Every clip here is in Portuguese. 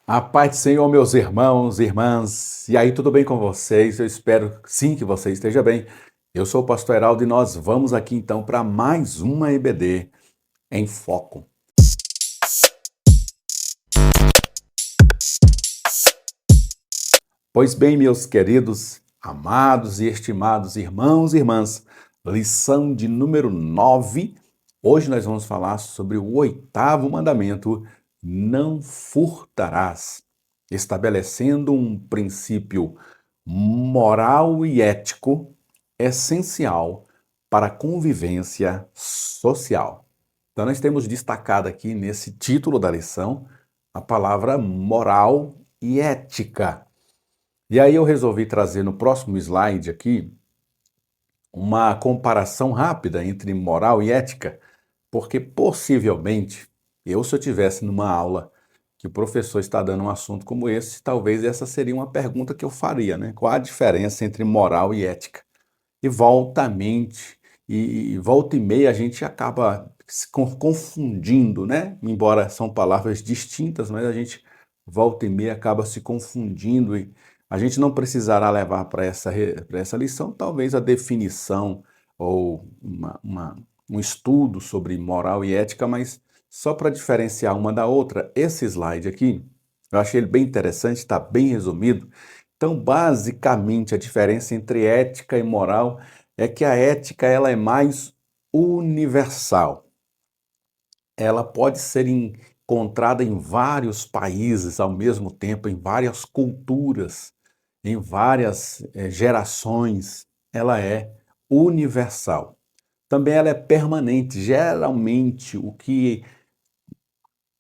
A paz do Senhor, meus irmãos e irmãs. E aí, tudo bem com vocês? Eu espero sim que você esteja bem. Eu sou o pastor Heraldo e nós vamos aqui então para mais uma EBD em Foco. Pois bem, meus queridos, amados e estimados irmãos e irmãs, lição de número 9. Hoje nós vamos falar sobre o oitavo mandamento: não furtarás, estabelecendo um princípio moral e ético essencial para a convivência social. Então, nós temos destacado aqui nesse título da lição a palavra moral e ética. E aí eu resolvi trazer no próximo slide aqui uma comparação rápida entre moral e ética, porque possivelmente se eu tivesse numa aula que o professor está dando um assunto como esse, talvez essa seria uma pergunta que eu faria, né? Qual a diferença entre moral e ética? E volta e meia a gente acaba se confundindo, né? Embora são palavras distintas, mas a gente volta e meia acaba se confundindo e a gente não precisará levar para essa lição talvez a definição ou um estudo sobre moral e ética, mas só para diferenciar uma da outra, esse slide aqui, eu achei ele bem interessante, está bem resumido. Então, basicamente, a diferença entre ética e moral é que a ética ela é mais universal. Ela pode ser encontrada em vários países ao mesmo tempo, em várias culturas, em várias gerações. Ela é universal. Também ela é permanente. Geralmente, o que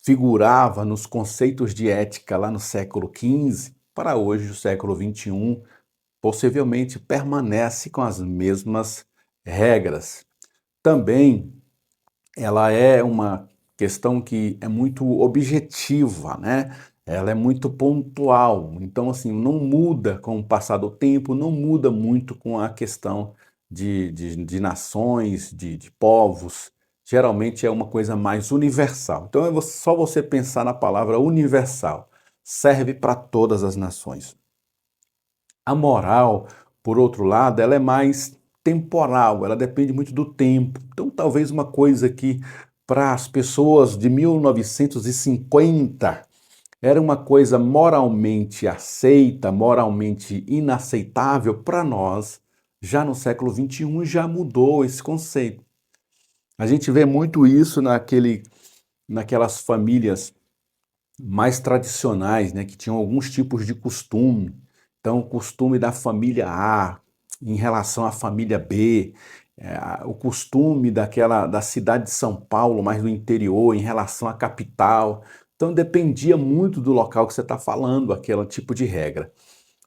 figurava nos conceitos de ética lá no século XV, para hoje, o século XXI, possivelmente permanece com as mesmas regras. Também ela é uma questão que é muito objetiva, né? Ela é muito pontual. Então, assim, não muda com o passar do tempo, não muda muito com a questão de nações, de povos. Geralmente é uma coisa mais universal. Então, é só você pensar na palavra universal. Serve para todas as nações. A moral, por outro lado, ela é mais temporal, ela depende muito do tempo. Então, talvez uma coisa que para as pessoas de 1950 era uma coisa moralmente aceita, moralmente inaceitável, para nós, já no século XXI, já mudou esse conceito. A gente vê muito isso naquelas famílias mais tradicionais, né, que tinham alguns tipos de costume. Então, o costume da família A em relação à família B, o costume da cidade de São Paulo, mais do interior, em relação à capital. Então, dependia muito do local que você está falando, aquele tipo de regra.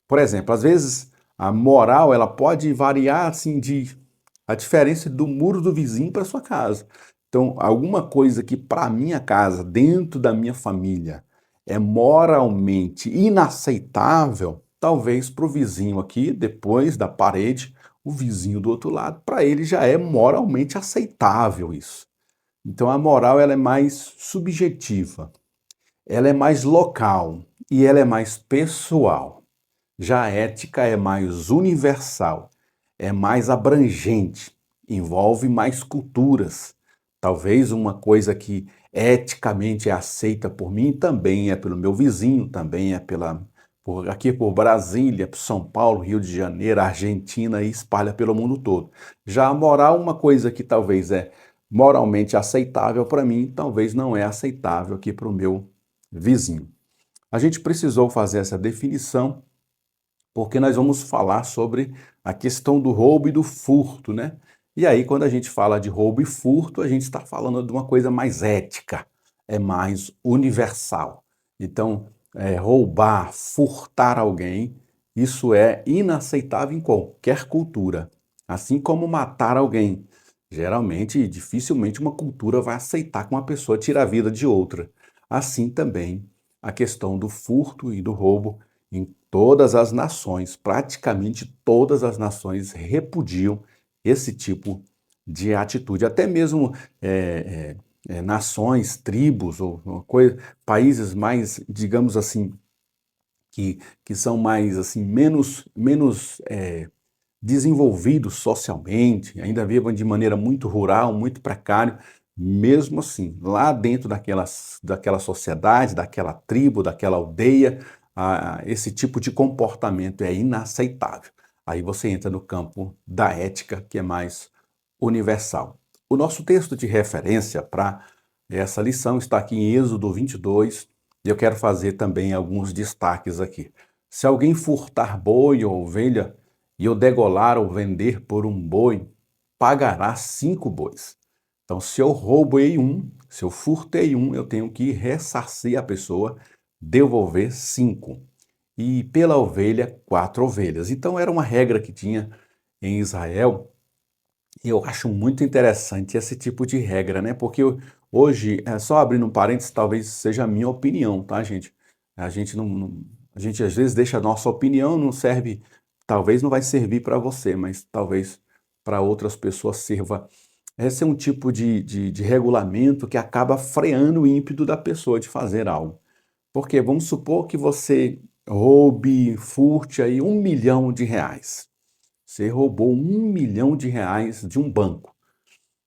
Por exemplo, às vezes a moral ela pode variar assim de a diferença do muro do vizinho para sua casa. Então, alguma coisa que para minha casa, dentro da minha família, é moralmente inaceitável, talvez para o vizinho aqui, depois da parede, o vizinho do outro lado, para ele já é moralmente aceitável isso. Então, a moral ela é mais subjetiva, ela é mais local e ela é mais pessoal. Já a ética é mais universal, é mais abrangente, envolve mais culturas. Talvez uma coisa que eticamente é aceita por mim também é pelo meu vizinho, também é aqui por Brasília, por São Paulo, Rio de Janeiro, Argentina e espalha pelo mundo todo. Já a moral, uma coisa que talvez é moralmente aceitável para mim, talvez não é aceitável aqui para o meu vizinho. A gente precisou fazer essa definição porque nós vamos falar sobre a questão do roubo e do furto, né? E aí, quando a gente fala de roubo e furto, a gente está falando de uma coisa mais ética, é mais universal. Então, roubar, furtar alguém, isso é inaceitável em qualquer cultura. Assim como matar alguém. Geralmente, dificilmente uma cultura vai aceitar que uma pessoa tire a vida de outra. Assim também a questão do furto e do roubo em todas as nações, praticamente todas as nações repudiam esse tipo de atitude. Até mesmo nações, tribos ou uma coisa, países mais, digamos assim, que são mais assim menos desenvolvidos socialmente, ainda vivam de maneira muito rural, muito precário, mesmo assim, lá dentro daquela sociedade, daquela tribo, daquela aldeia, esse tipo de comportamento é inaceitável. Aí você entra no campo da ética, que é mais universal. O nosso texto de referência para essa lição está aqui em Êxodo 22, e eu quero fazer também alguns destaques aqui. Se alguém furtar boi ou ovelha, e eu degolar ou vender por um boi, pagará 5 bois. Então, se eu roubei um, se eu furtei um, eu tenho que ressarcir a pessoa, devolver 5. E pela ovelha, 4 ovelhas. Então, era uma regra que tinha em Israel, e eu acho muito interessante esse tipo de regra, né? Porque hoje, só abrindo um parênteses, talvez seja a minha opinião, tá, gente? A gente a gente às vezes deixa a nossa opinião, não serve, talvez não vai servir para você, mas talvez para outras pessoas sirva. Esse é um tipo de regulamento que acaba freando o ímpeto da pessoa de fazer algo. Porque vamos supor que você roube, furte aí R$ 1 milhão. Você roubou R$ 1 milhão de um banco.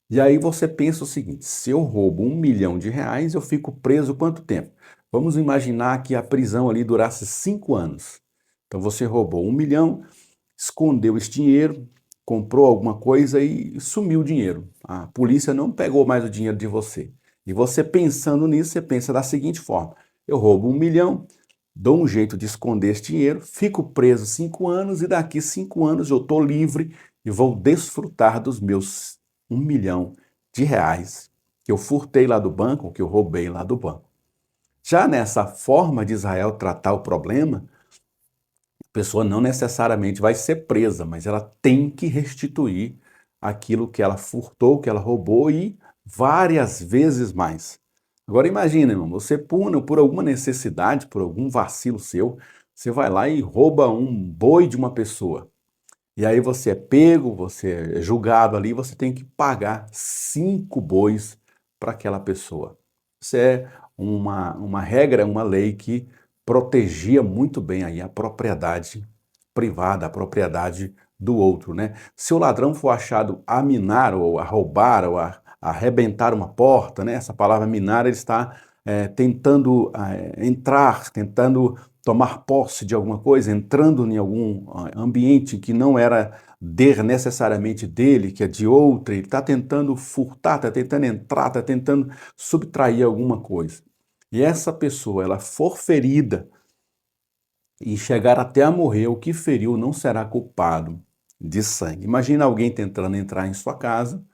E aí você pensa o seguinte: se eu roubo R$ 1 milhão, eu fico preso quanto tempo? Vamos imaginar que a prisão ali durasse 5 anos. Então você roubou 1 milhão, escondeu esse dinheiro, comprou alguma coisa e sumiu o dinheiro. A polícia não pegou mais o dinheiro de você. E você pensando nisso, você pensa da seguinte forma: eu roubo 1 milhão, dou um jeito de esconder esse dinheiro, fico preso 5 anos e daqui 5 anos eu estou livre e vou desfrutar dos meus R$ 1 milhão que eu furtei lá do banco, que eu roubei lá do banco. Já nessa forma de Israel tratar o problema, a pessoa não necessariamente vai ser presa, mas ela tem que restituir aquilo que ela furtou, que ela roubou e várias vezes mais. Agora imagina, irmão, você por alguma necessidade, por algum vacilo seu, você vai lá e rouba um boi de uma pessoa. E aí você é pego, você é julgado ali, você tem que pagar 5 bois para aquela pessoa. Isso é uma regra, uma lei que protegia muito bem aí a propriedade privada, a propriedade do outro, né? Se o ladrão for achado a minar ou a roubar ou a arrebentar uma porta, né? Essa palavra minar, ele está tentando entrar, tentando tomar posse de alguma coisa, entrando em algum ambiente que não era necessariamente dele, que é de outra, ele está tentando furtar, está tentando entrar, está tentando subtrair alguma coisa. E essa pessoa, ela for ferida e chegar até a morrer, o que feriu não será culpado de sangue. Imagina alguém tentando entrar em sua casa,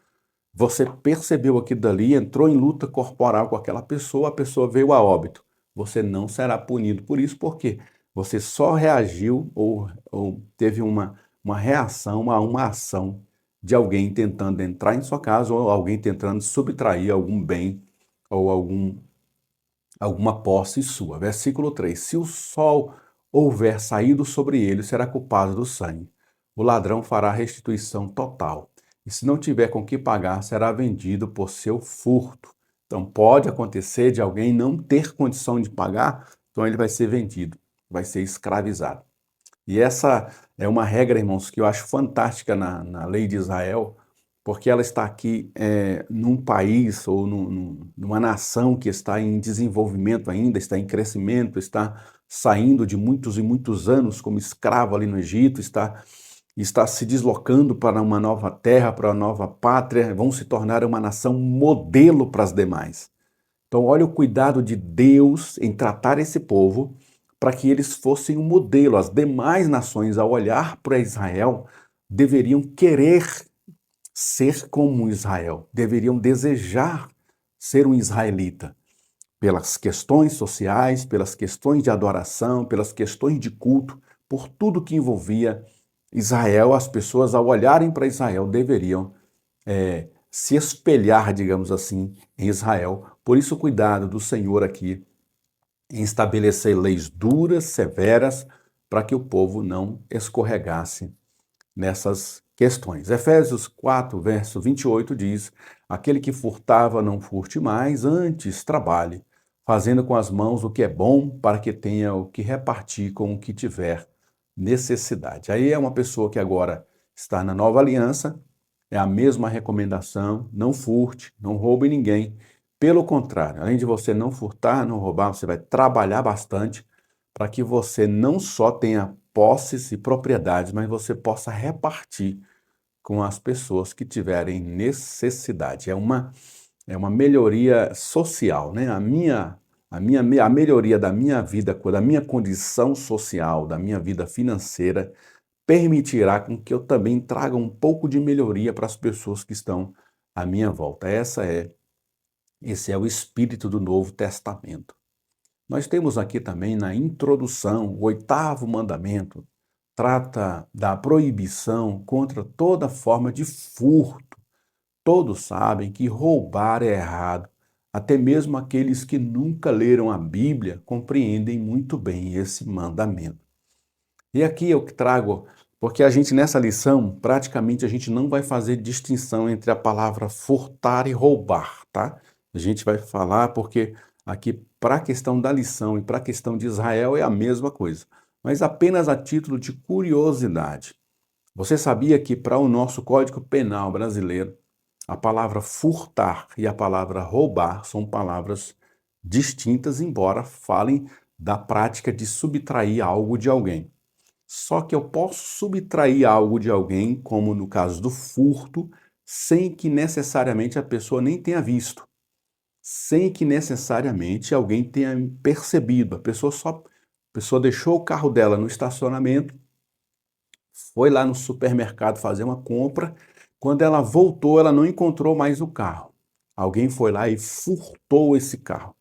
você percebeu aquilo dali, entrou em luta corporal com aquela pessoa, a pessoa veio a óbito. Você não será punido por isso, porque você só reagiu ou teve uma reação a uma ação de alguém tentando entrar em sua casa ou alguém tentando subtrair algum bem ou alguma posse sua. Versículo 3: se o sol houver saído sobre ele, será culpado do sangue. O ladrão fará restituição total. E se não tiver com que pagar, será vendido por seu furto. Então pode acontecer de alguém não ter condição de pagar, então ele vai ser vendido, vai ser escravizado. E essa é uma regra, irmãos, que eu acho fantástica na lei de Israel, porque ela está aqui num país ou numa nação que está em desenvolvimento ainda, está em crescimento, está saindo de muitos e muitos anos como escravo ali no Egito, está se deslocando para uma nova terra, para uma nova pátria, vão se tornar uma nação modelo para as demais. Então, olha o cuidado de Deus em tratar esse povo para que eles fossem um modelo. As demais nações, ao olhar para Israel, deveriam querer ser como Israel, deveriam desejar ser um israelita, pelas questões sociais, pelas questões de adoração, pelas questões de culto, por tudo que envolvia Israel. As pessoas, ao olharem para Israel, deveriam se espelhar, digamos assim, em Israel. Por isso, o cuidado do Senhor aqui em estabelecer leis duras, severas, para que o povo não escorregasse questões. Efésios 4, verso 28 diz: aquele que furtava, não furte mais, antes trabalhe, fazendo com as mãos o que é bom, para que tenha o que repartir com o que tiver necessidade. Aí é uma pessoa que agora está na nova aliança, é a mesma recomendação: não furte, não roube ninguém. Pelo contrário, além de você não furtar, não roubar, você vai trabalhar bastante para que você não só tenha posses e propriedades, mas você possa repartir com as pessoas que tiverem necessidade. É uma melhoria social, né? A melhoria da minha vida, da minha condição social, da minha vida financeira, permitirá com que eu também traga um pouco de melhoria para as pessoas que estão à minha volta. Esse é o espírito do Novo Testamento. Nós temos aqui também na introdução, o 8º mandamento, trata da proibição contra toda forma de furto. Todos sabem que roubar é errado. Até mesmo aqueles que nunca leram a Bíblia compreendem muito bem esse mandamento. E aqui eu trago, porque a gente nessa lição, praticamente a gente não vai fazer distinção entre a palavra furtar e roubar, tá? A gente vai falar porque aqui para a questão da lição e para a questão de Israel é a mesma coisa. Mas apenas a título de curiosidade. Você sabia que para o nosso Código Penal brasileiro, a palavra furtar e a palavra roubar são palavras distintas, embora falem da prática de subtrair algo de alguém. Só que eu posso subtrair algo de alguém, como no caso do furto, sem que necessariamente a pessoa nem tenha visto, sem que necessariamente alguém tenha percebido. A pessoa deixou o carro dela no estacionamento, foi lá no supermercado fazer uma compra, quando ela voltou, ela não encontrou mais o carro. Alguém foi lá e furtou esse carro.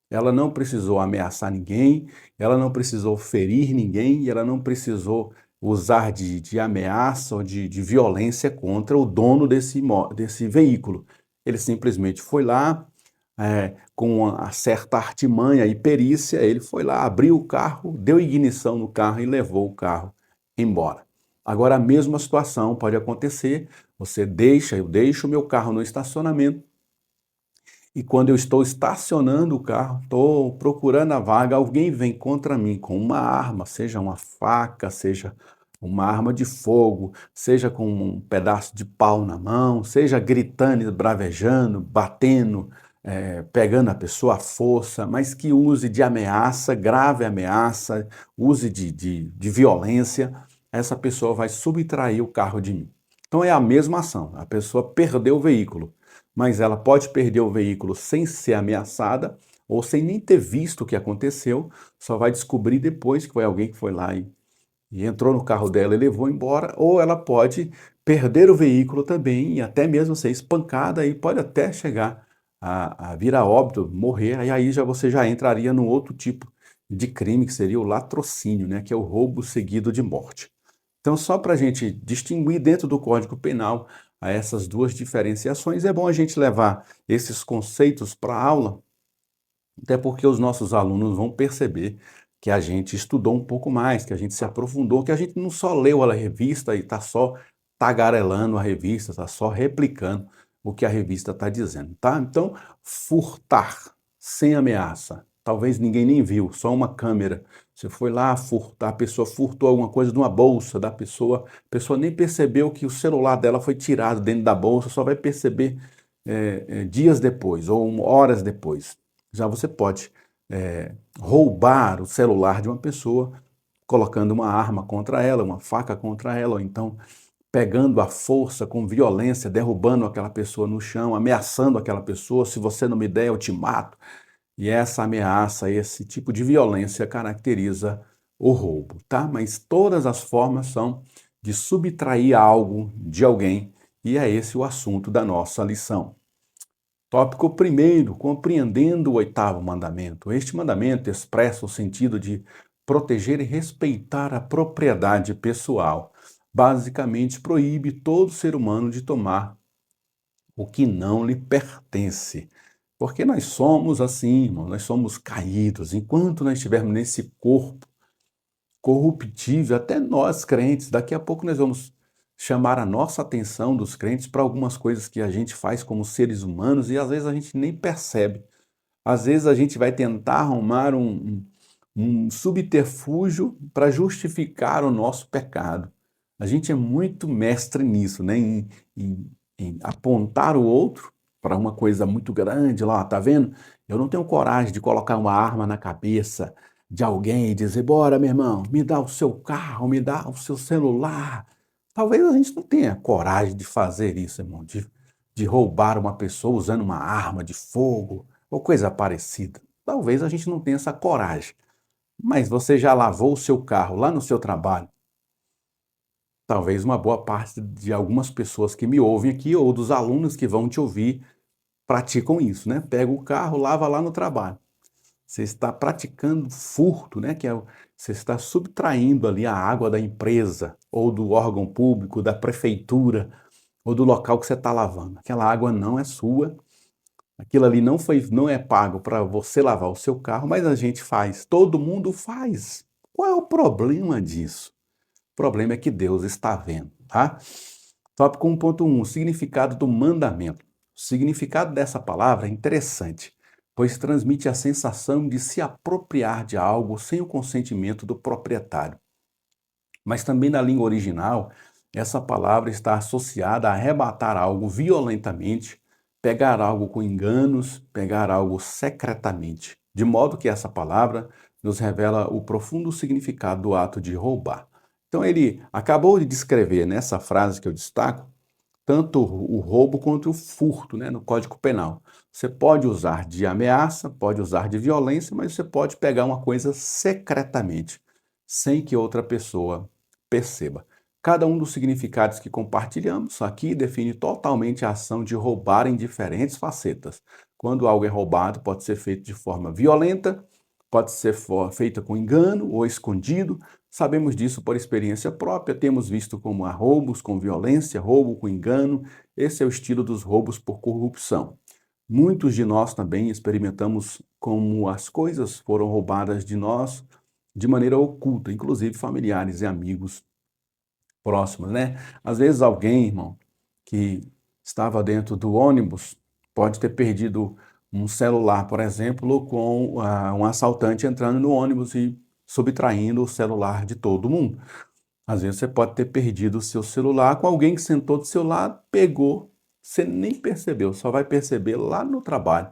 Ela não precisou ameaçar ninguém, ela não precisou ferir ninguém, e ela não precisou usar de ameaça ou de violência contra o dono desse veículo. Ele simplesmente foi lá, com uma certa artimanha e perícia, ele foi lá, abriu o carro, deu ignição no carro e levou o carro embora. Agora, a mesma situação pode acontecer, eu deixo o meu carro no estacionamento, e quando eu estou estacionando o carro, estou procurando a vaga, alguém vem contra mim com uma arma, seja uma faca, seja uma arma de fogo, seja com um pedaço de pau na mão, seja gritando, bravejando, batendo, pegando a pessoa à força, mas que use de ameaça, grave ameaça, use de violência, essa pessoa vai subtrair o carro de mim. Então é a mesma ação, a pessoa perdeu o veículo, mas ela pode perder o veículo sem ser ameaçada ou sem nem ter visto o que aconteceu, só vai descobrir depois que foi alguém que foi lá e entrou no carro dela e levou embora, ou ela pode perder o veículo também e até mesmo ser espancada e pode até chegar a vir a óbito, morrer, e aí você já entraria num outro tipo de crime, que seria o latrocínio, né, que é o roubo seguido de morte. Então, só para a gente distinguir dentro do Código Penal a essas duas diferenciações, é bom a gente levar esses conceitos para a aula, até porque os nossos alunos vão perceber que a gente estudou um pouco mais, que a gente se aprofundou, que a gente não só leu a revista e está só tagarelando a revista, está só replicando o que a revista está dizendo, tá? Então, furtar sem ameaça. Talvez ninguém nem viu, só uma câmera. Você foi lá furtar, a pessoa furtou alguma coisa de uma bolsa da pessoa, a pessoa nem percebeu que o celular dela foi tirado dentro da bolsa, só vai perceber dias depois ou horas depois. Já você pode roubar o celular de uma pessoa, colocando uma arma contra ela, uma faca contra ela, ou então pegando à força, com violência, derrubando aquela pessoa no chão, ameaçando aquela pessoa: se você não me der, eu te mato. E essa ameaça, esse tipo de violência caracteriza o roubo, tá? Mas todas as formas são de subtrair algo de alguém, e é esse o assunto da nossa lição. Tópico 1, compreendendo o 8º mandamento. Este mandamento expressa o sentido de proteger e respeitar a propriedade pessoal. Basicamente, proíbe todo ser humano de tomar o que não lhe pertence. Porque nós somos assim, irmão, nós somos caídos. Enquanto nós estivermos nesse corpo corruptível, até nós crentes, daqui a pouco nós vamos chamar a nossa atenção dos crentes para algumas coisas que a gente faz como seres humanos e às vezes a gente nem percebe. Às vezes a gente vai tentar arrumar um subterfúgio para justificar o nosso pecado. A gente é muito mestre nisso, né? Em apontar o outro para uma coisa muito grande lá, tá vendo? Eu não tenho coragem de colocar uma arma na cabeça de alguém e dizer, bora, meu irmão, me dá o seu carro, me dá o seu celular. Talvez a gente não tenha coragem de fazer isso, irmão, de roubar uma pessoa usando uma arma de fogo ou coisa parecida. Talvez a gente não tenha essa coragem. Mas você já lavou o seu carro lá no seu trabalho? Talvez uma boa parte de algumas pessoas que me ouvem aqui ou dos alunos que vão te ouvir praticam isso, né? Pega o carro, lava lá no trabalho. Você está praticando furto, né? Você está subtraindo ali a água da empresa ou do órgão público, da prefeitura ou do local que você está lavando. Aquela água não é sua. Aquilo ali não é pago para você lavar o seu carro, mas a gente faz, todo mundo faz. Qual é o problema disso? O problema é que Deus está vendo, tá? Tópico 1.1, significado do mandamento. O significado dessa palavra é interessante, pois transmite a sensação de se apropriar de algo sem o consentimento do proprietário. Mas também na língua original, essa palavra está associada a arrebatar algo violentamente, pegar algo com enganos, pegar algo secretamente. De modo que essa palavra nos revela o profundo significado do ato de roubar. Então ele acabou de descrever nessa frase que eu destaco, tanto o roubo quanto o furto, né, no Código Penal. Você pode usar de ameaça, pode usar de violência, mas você pode pegar uma coisa secretamente, sem que outra pessoa perceba. Cada um dos significados que compartilhamos aqui define totalmente a ação de roubar em diferentes facetas. Quando algo é roubado, pode ser feito de forma violenta, pode ser feita com engano ou escondido. Sabemos disso por experiência própria, temos visto como há roubos com violência, roubo com engano. Esse é o estilo dos roubos por corrupção. Muitos de nós também experimentamos como as coisas foram roubadas de nós de maneira oculta, inclusive familiares e amigos próximos, né? Às vezes alguém, irmão, que estava dentro do ônibus pode ter perdido um celular, por exemplo, com um assaltante entrando no ônibus e subtraindo o celular de todo mundo. Às vezes você pode ter perdido o seu celular com alguém que sentou do seu lado, pegou, você nem percebeu, só vai perceber lá no trabalho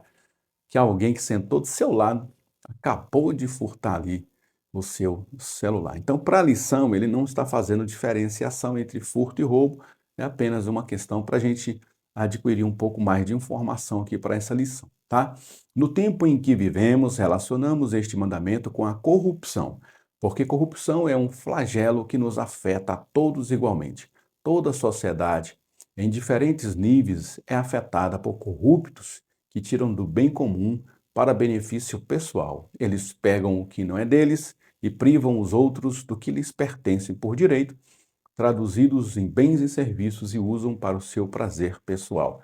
que alguém que sentou do seu lado acabou de furtar ali o seu celular. Então, para a lição, ele não está fazendo diferenciação entre furto e roubo, é apenas uma questão para a gente adquirir um pouco mais de informação aqui para essa lição, tá? No tempo em que vivemos, relacionamos este mandamento com a corrupção, porque corrupção é um flagelo que nos afeta a todos igualmente. Toda a sociedade, em diferentes níveis, é afetada por corruptos que tiram do bem comum para benefício pessoal. Eles pegam o que não é deles e privam os outros do que lhes pertence por direito, traduzidos em bens e serviços e usam para o seu prazer pessoal.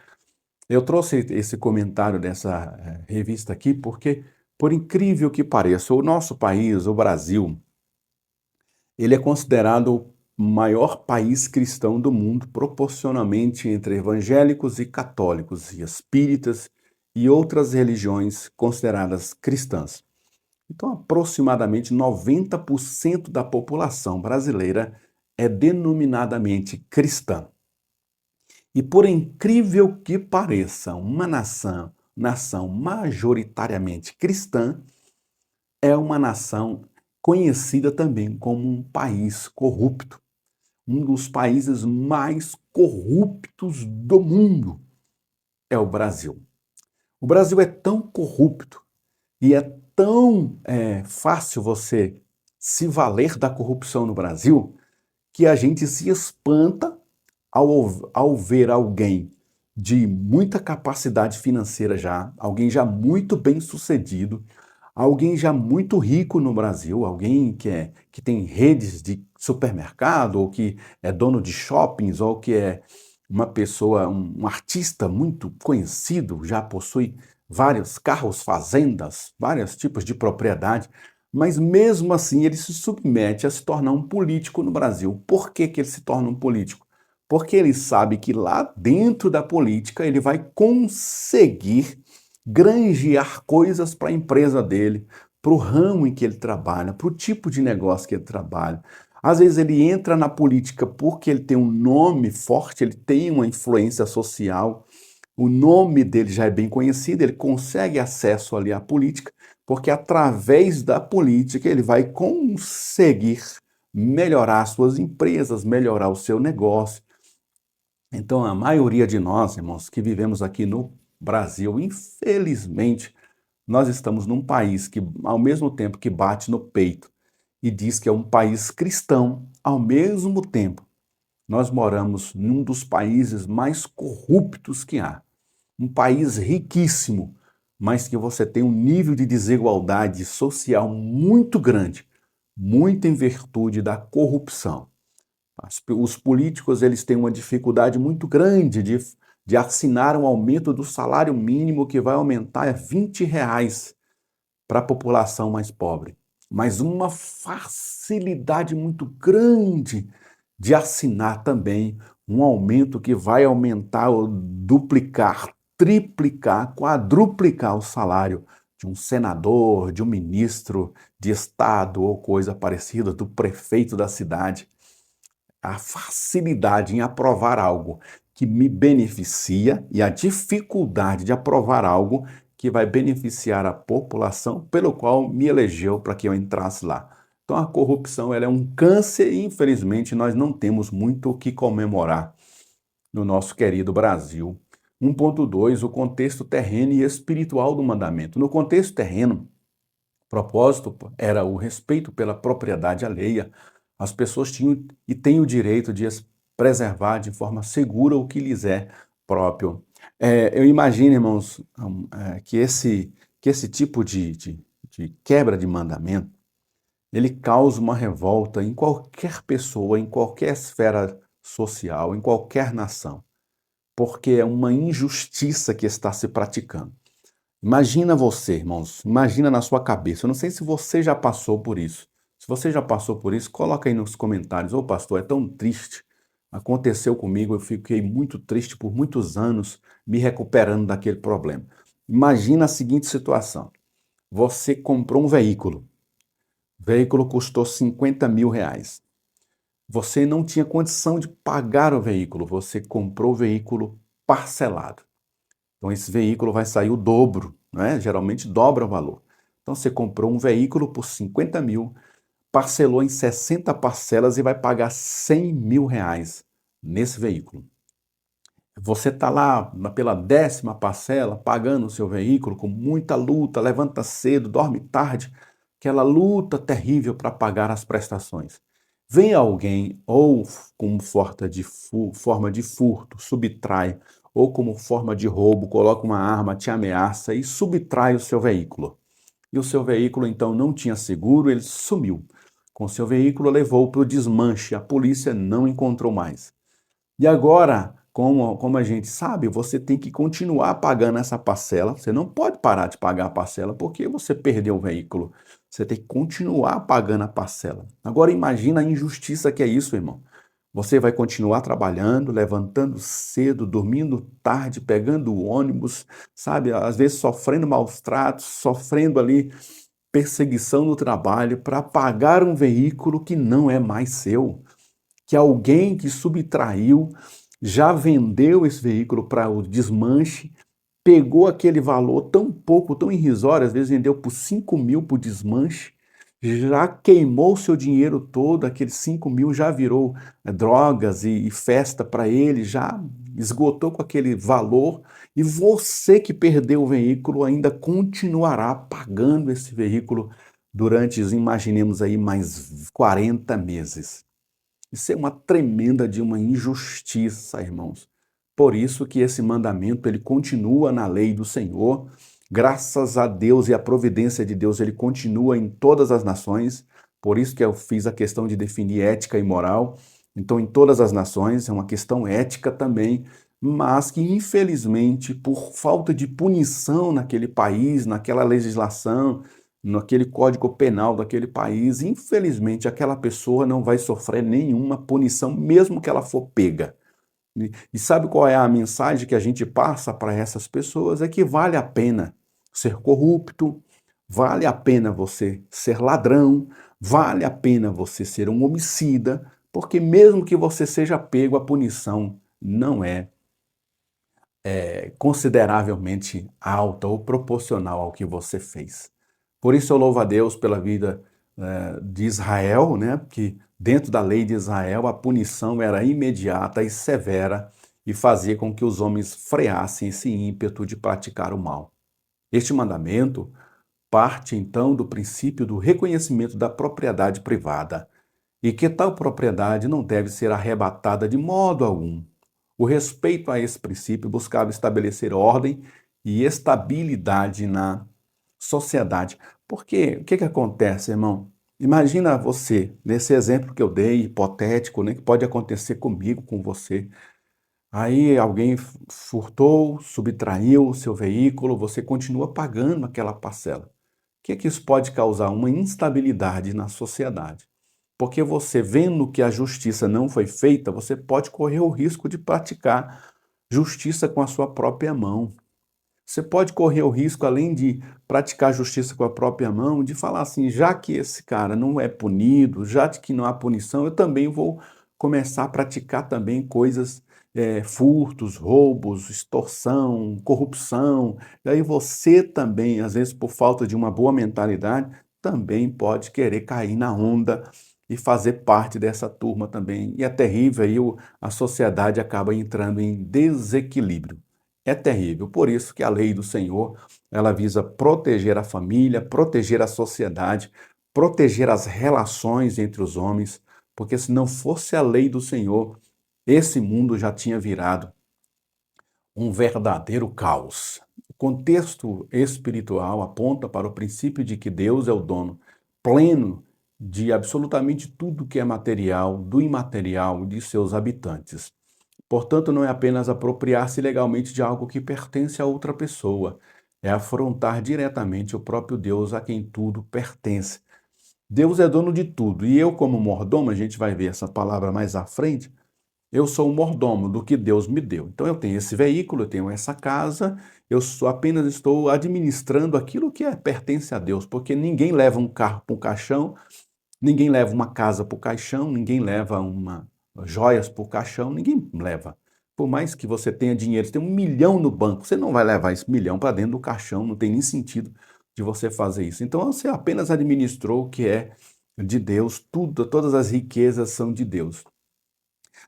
Eu trouxe esse comentário dessa revista aqui porque, por incrível que pareça, o nosso país, o Brasil, ele é considerado o maior país cristão do mundo, proporcionalmente entre evangélicos e católicos, e espíritas e outras religiões consideradas cristãs. Então, aproximadamente 90% da população brasileira é denominadamente cristã. E por incrível que pareça, uma nação majoritariamente cristã é uma nação conhecida também como um país corrupto, um dos países mais corruptos do mundo é o Brasil. O Brasil é tão corrupto e é tão fácil você se valer da corrupção no Brasil que a gente se espanta ao ver alguém de muita capacidade financeira já, alguém já muito bem sucedido, alguém já muito rico no Brasil, alguém que tem redes de supermercado, ou que é dono de shoppings, ou que é uma pessoa, um artista muito conhecido, já possui vários carros, fazendas, vários tipos de propriedade, mas mesmo assim ele se submete a se tornar um político no Brasil. Por que que ele se torna um político? porque ele sabe que lá dentro da política ele vai conseguir granjear coisas para a empresa dele, para o ramo em que ele trabalha, para o tipo de negócio que ele trabalha. Às vezes ele entra na política porque ele tem um nome forte, ele tem uma influência social, o nome dele já é bem conhecido, ele consegue acesso ali à política, porque através da política ele vai conseguir melhorar suas empresas, melhorar o seu negócio. Então, a maioria de nós, irmãos, que vivemos aqui no Brasil, infelizmente, nós estamos num país que, ao mesmo tempo que bate no peito e diz que é um país cristão, ao mesmo tempo, nós moramos num dos países mais corruptos que há. Um país riquíssimo, mas que você tem um nível de desigualdade social muito grande, muito em virtude da corrupção. Os políticos eles têm uma dificuldade muito grande de assinar um aumento do salário mínimo que vai aumentar a R$ 20 para a população mais pobre. Mas uma facilidade muito grande de assinar também um aumento que vai aumentar, duplicar, triplicar, quadruplicar o salário de um senador, de um ministro de Estado ou coisa parecida, do prefeito da cidade. A facilidade em aprovar algo que me beneficia e a dificuldade de aprovar algo que vai beneficiar a população pelo qual me elegeu para que eu entrasse lá. Então a corrupção ela é um câncer e infelizmente nós não temos muito o que comemorar no nosso querido Brasil. 1.2, o contexto terreno e espiritual do mandamento. No contexto terreno, o propósito era o respeito pela propriedade alheia. As pessoas tinham e têm o direito de preservar de forma segura o que lhes é próprio. Eu imagino, irmãos, que esse tipo de quebra de mandamento, ele causa uma revolta em qualquer pessoa, em qualquer esfera social, em qualquer nação, porque é uma injustiça que está se praticando. Imagina você, irmãos, imagina na sua cabeça. Eu não sei se você já passou por isso. Se você já passou por isso, coloca aí nos comentários. Ô pastor, é tão triste. Aconteceu comigo, eu fiquei muito triste por muitos anos me recuperando daquele problema. Imagina a seguinte situação. Você comprou um veículo. O veículo custou R$ 50.000. Você não tinha condição de pagar o veículo. Você comprou o veículo parcelado. Então, esse veículo vai sair o dobro, né? Geralmente dobra o valor. Então, você comprou um veículo por 50 mil, parcelou em 60 parcelas e vai pagar R$ 100.000 nesse veículo. Você está lá pela 10ª parcela, pagando o seu veículo com muita luta, levanta cedo, dorme tarde, aquela luta terrível para pagar as prestações. Vem alguém, ou como forma de furto, subtrai, ou como forma de roubo, coloca uma arma, te ameaça e subtrai o seu veículo. E o seu veículo então não tinha seguro, ele sumiu. Com o seu veículo levou para o desmanche, a polícia não encontrou mais. E agora, como a gente sabe, você tem que continuar pagando essa parcela. Você não pode parar de pagar a parcela porque você perdeu o veículo. Você tem que continuar pagando a parcela. Agora imagina a injustiça que é isso, irmão. Você vai continuar trabalhando, levantando cedo, dormindo tarde, pegando o ônibus, sabe? Às vezes sofrendo maus tratos, sofrendo ali perseguição no trabalho para pagar um veículo que não é mais seu, que alguém que subtraiu já vendeu esse veículo para o desmanche, pegou aquele valor tão pouco, tão irrisório, às vezes vendeu por 5 mil para o desmanche, já queimou o seu dinheiro todo, aqueles 5 mil já virou drogas e festa para ele, já esgotou com aquele valor, e você que perdeu o veículo ainda continuará pagando esse veículo durante, imaginemos aí, mais 40 meses. Isso é uma tremenda de uma injustiça, irmãos. Por isso que esse mandamento ele continua na lei do Senhor. Graças a Deus e a providência de Deus, ele continua em todas as nações. Por isso que eu fiz a questão de definir ética e moral. Então, em todas as nações, é uma questão ética também, mas que infelizmente, por falta de punição naquele país, naquela legislação, naquele código penal daquele país, infelizmente aquela pessoa não vai sofrer nenhuma punição, mesmo que ela for pega. E sabe qual é a mensagem que a gente passa para essas pessoas? É que vale a pena ser corrupto, vale a pena você ser ladrão, vale a pena você ser um homicida, porque mesmo que você seja pego, a punição não é consideravelmente alta ou proporcional ao que você fez. Por isso eu louvo a Deus pela vida de Israel, né? Que dentro da lei de Israel a punição era imediata e severa e fazia com que os homens freassem esse ímpeto de praticar o mal. Este mandamento parte então do princípio do reconhecimento da propriedade privada e que tal propriedade não deve ser arrebatada de modo algum. O respeito a esse princípio buscava estabelecer ordem e estabilidade na sociedade. Porque o que acontece, irmão? Imagina você, nesse exemplo que eu dei, hipotético, né, que pode acontecer comigo, com você. Aí alguém furtou, subtraiu o seu veículo, você continua pagando aquela parcela. O que isso pode causar? Uma instabilidade na sociedade. Porque você, vendo que a justiça não foi feita, você pode correr o risco de praticar justiça com a sua própria mão. Você pode correr o risco, além de praticar justiça com a própria mão, de falar assim: já que esse cara não é punido, já que não há punição, eu também vou começar a praticar também coisas, furtos, roubos, extorsão, corrupção. E aí você também, às vezes por falta de uma boa mentalidade, também pode querer cair na onda e fazer parte dessa turma também. E é terrível, aí a sociedade acaba entrando em desequilíbrio. É terrível. Por isso que a lei do Senhor, ela visa proteger a família, proteger a sociedade, proteger as relações entre os homens, porque se não fosse a lei do Senhor, esse mundo já tinha virado um verdadeiro caos. O contexto espiritual aponta para o princípio de que Deus é o dono pleno de absolutamente tudo que é material, do imaterial e de seus habitantes. Portanto, não é apenas apropriar-se legalmente de algo que pertence a outra pessoa, é afrontar diretamente o próprio Deus a quem tudo pertence. Deus é dono de tudo, e eu, como mordomo, a gente vai ver essa palavra mais à frente, eu sou o mordomo do que Deus me deu. Então, eu tenho esse veículo, eu tenho essa casa, apenas estou administrando aquilo que pertence a Deus, porque ninguém leva um carro para um caixão, ninguém leva uma casa para o caixão, ninguém leva joias para o caixão, ninguém leva. Por mais que você tenha dinheiro, você tem 1 milhão no banco, você não vai levar esse 1 milhão para dentro do caixão, não tem nem sentido de você fazer isso. Então você apenas administrou o que é de Deus, tudo, todas as riquezas são de Deus.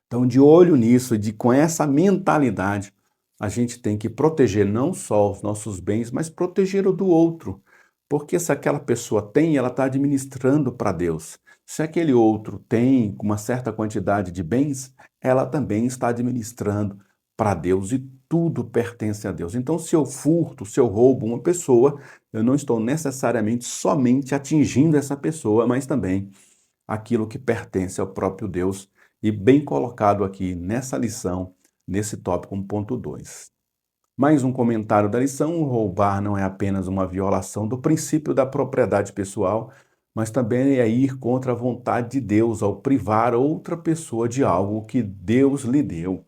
Então, de olho nisso, com essa mentalidade, a gente tem que proteger não só os nossos bens, mas proteger o do outro. Porque se aquela pessoa tem, ela está administrando para Deus. Se aquele outro tem uma certa quantidade de bens, ela também está administrando para Deus e tudo pertence a Deus. Então, se eu furto, se eu roubo uma pessoa, eu não estou necessariamente somente atingindo essa pessoa, mas também aquilo que pertence ao próprio Deus, e bem colocado aqui nessa lição, nesse tópico 1.2. Mais um comentário da lição: roubar não é apenas uma violação do princípio da propriedade pessoal, mas também é ir contra a vontade de Deus ao privar outra pessoa de algo que Deus lhe deu.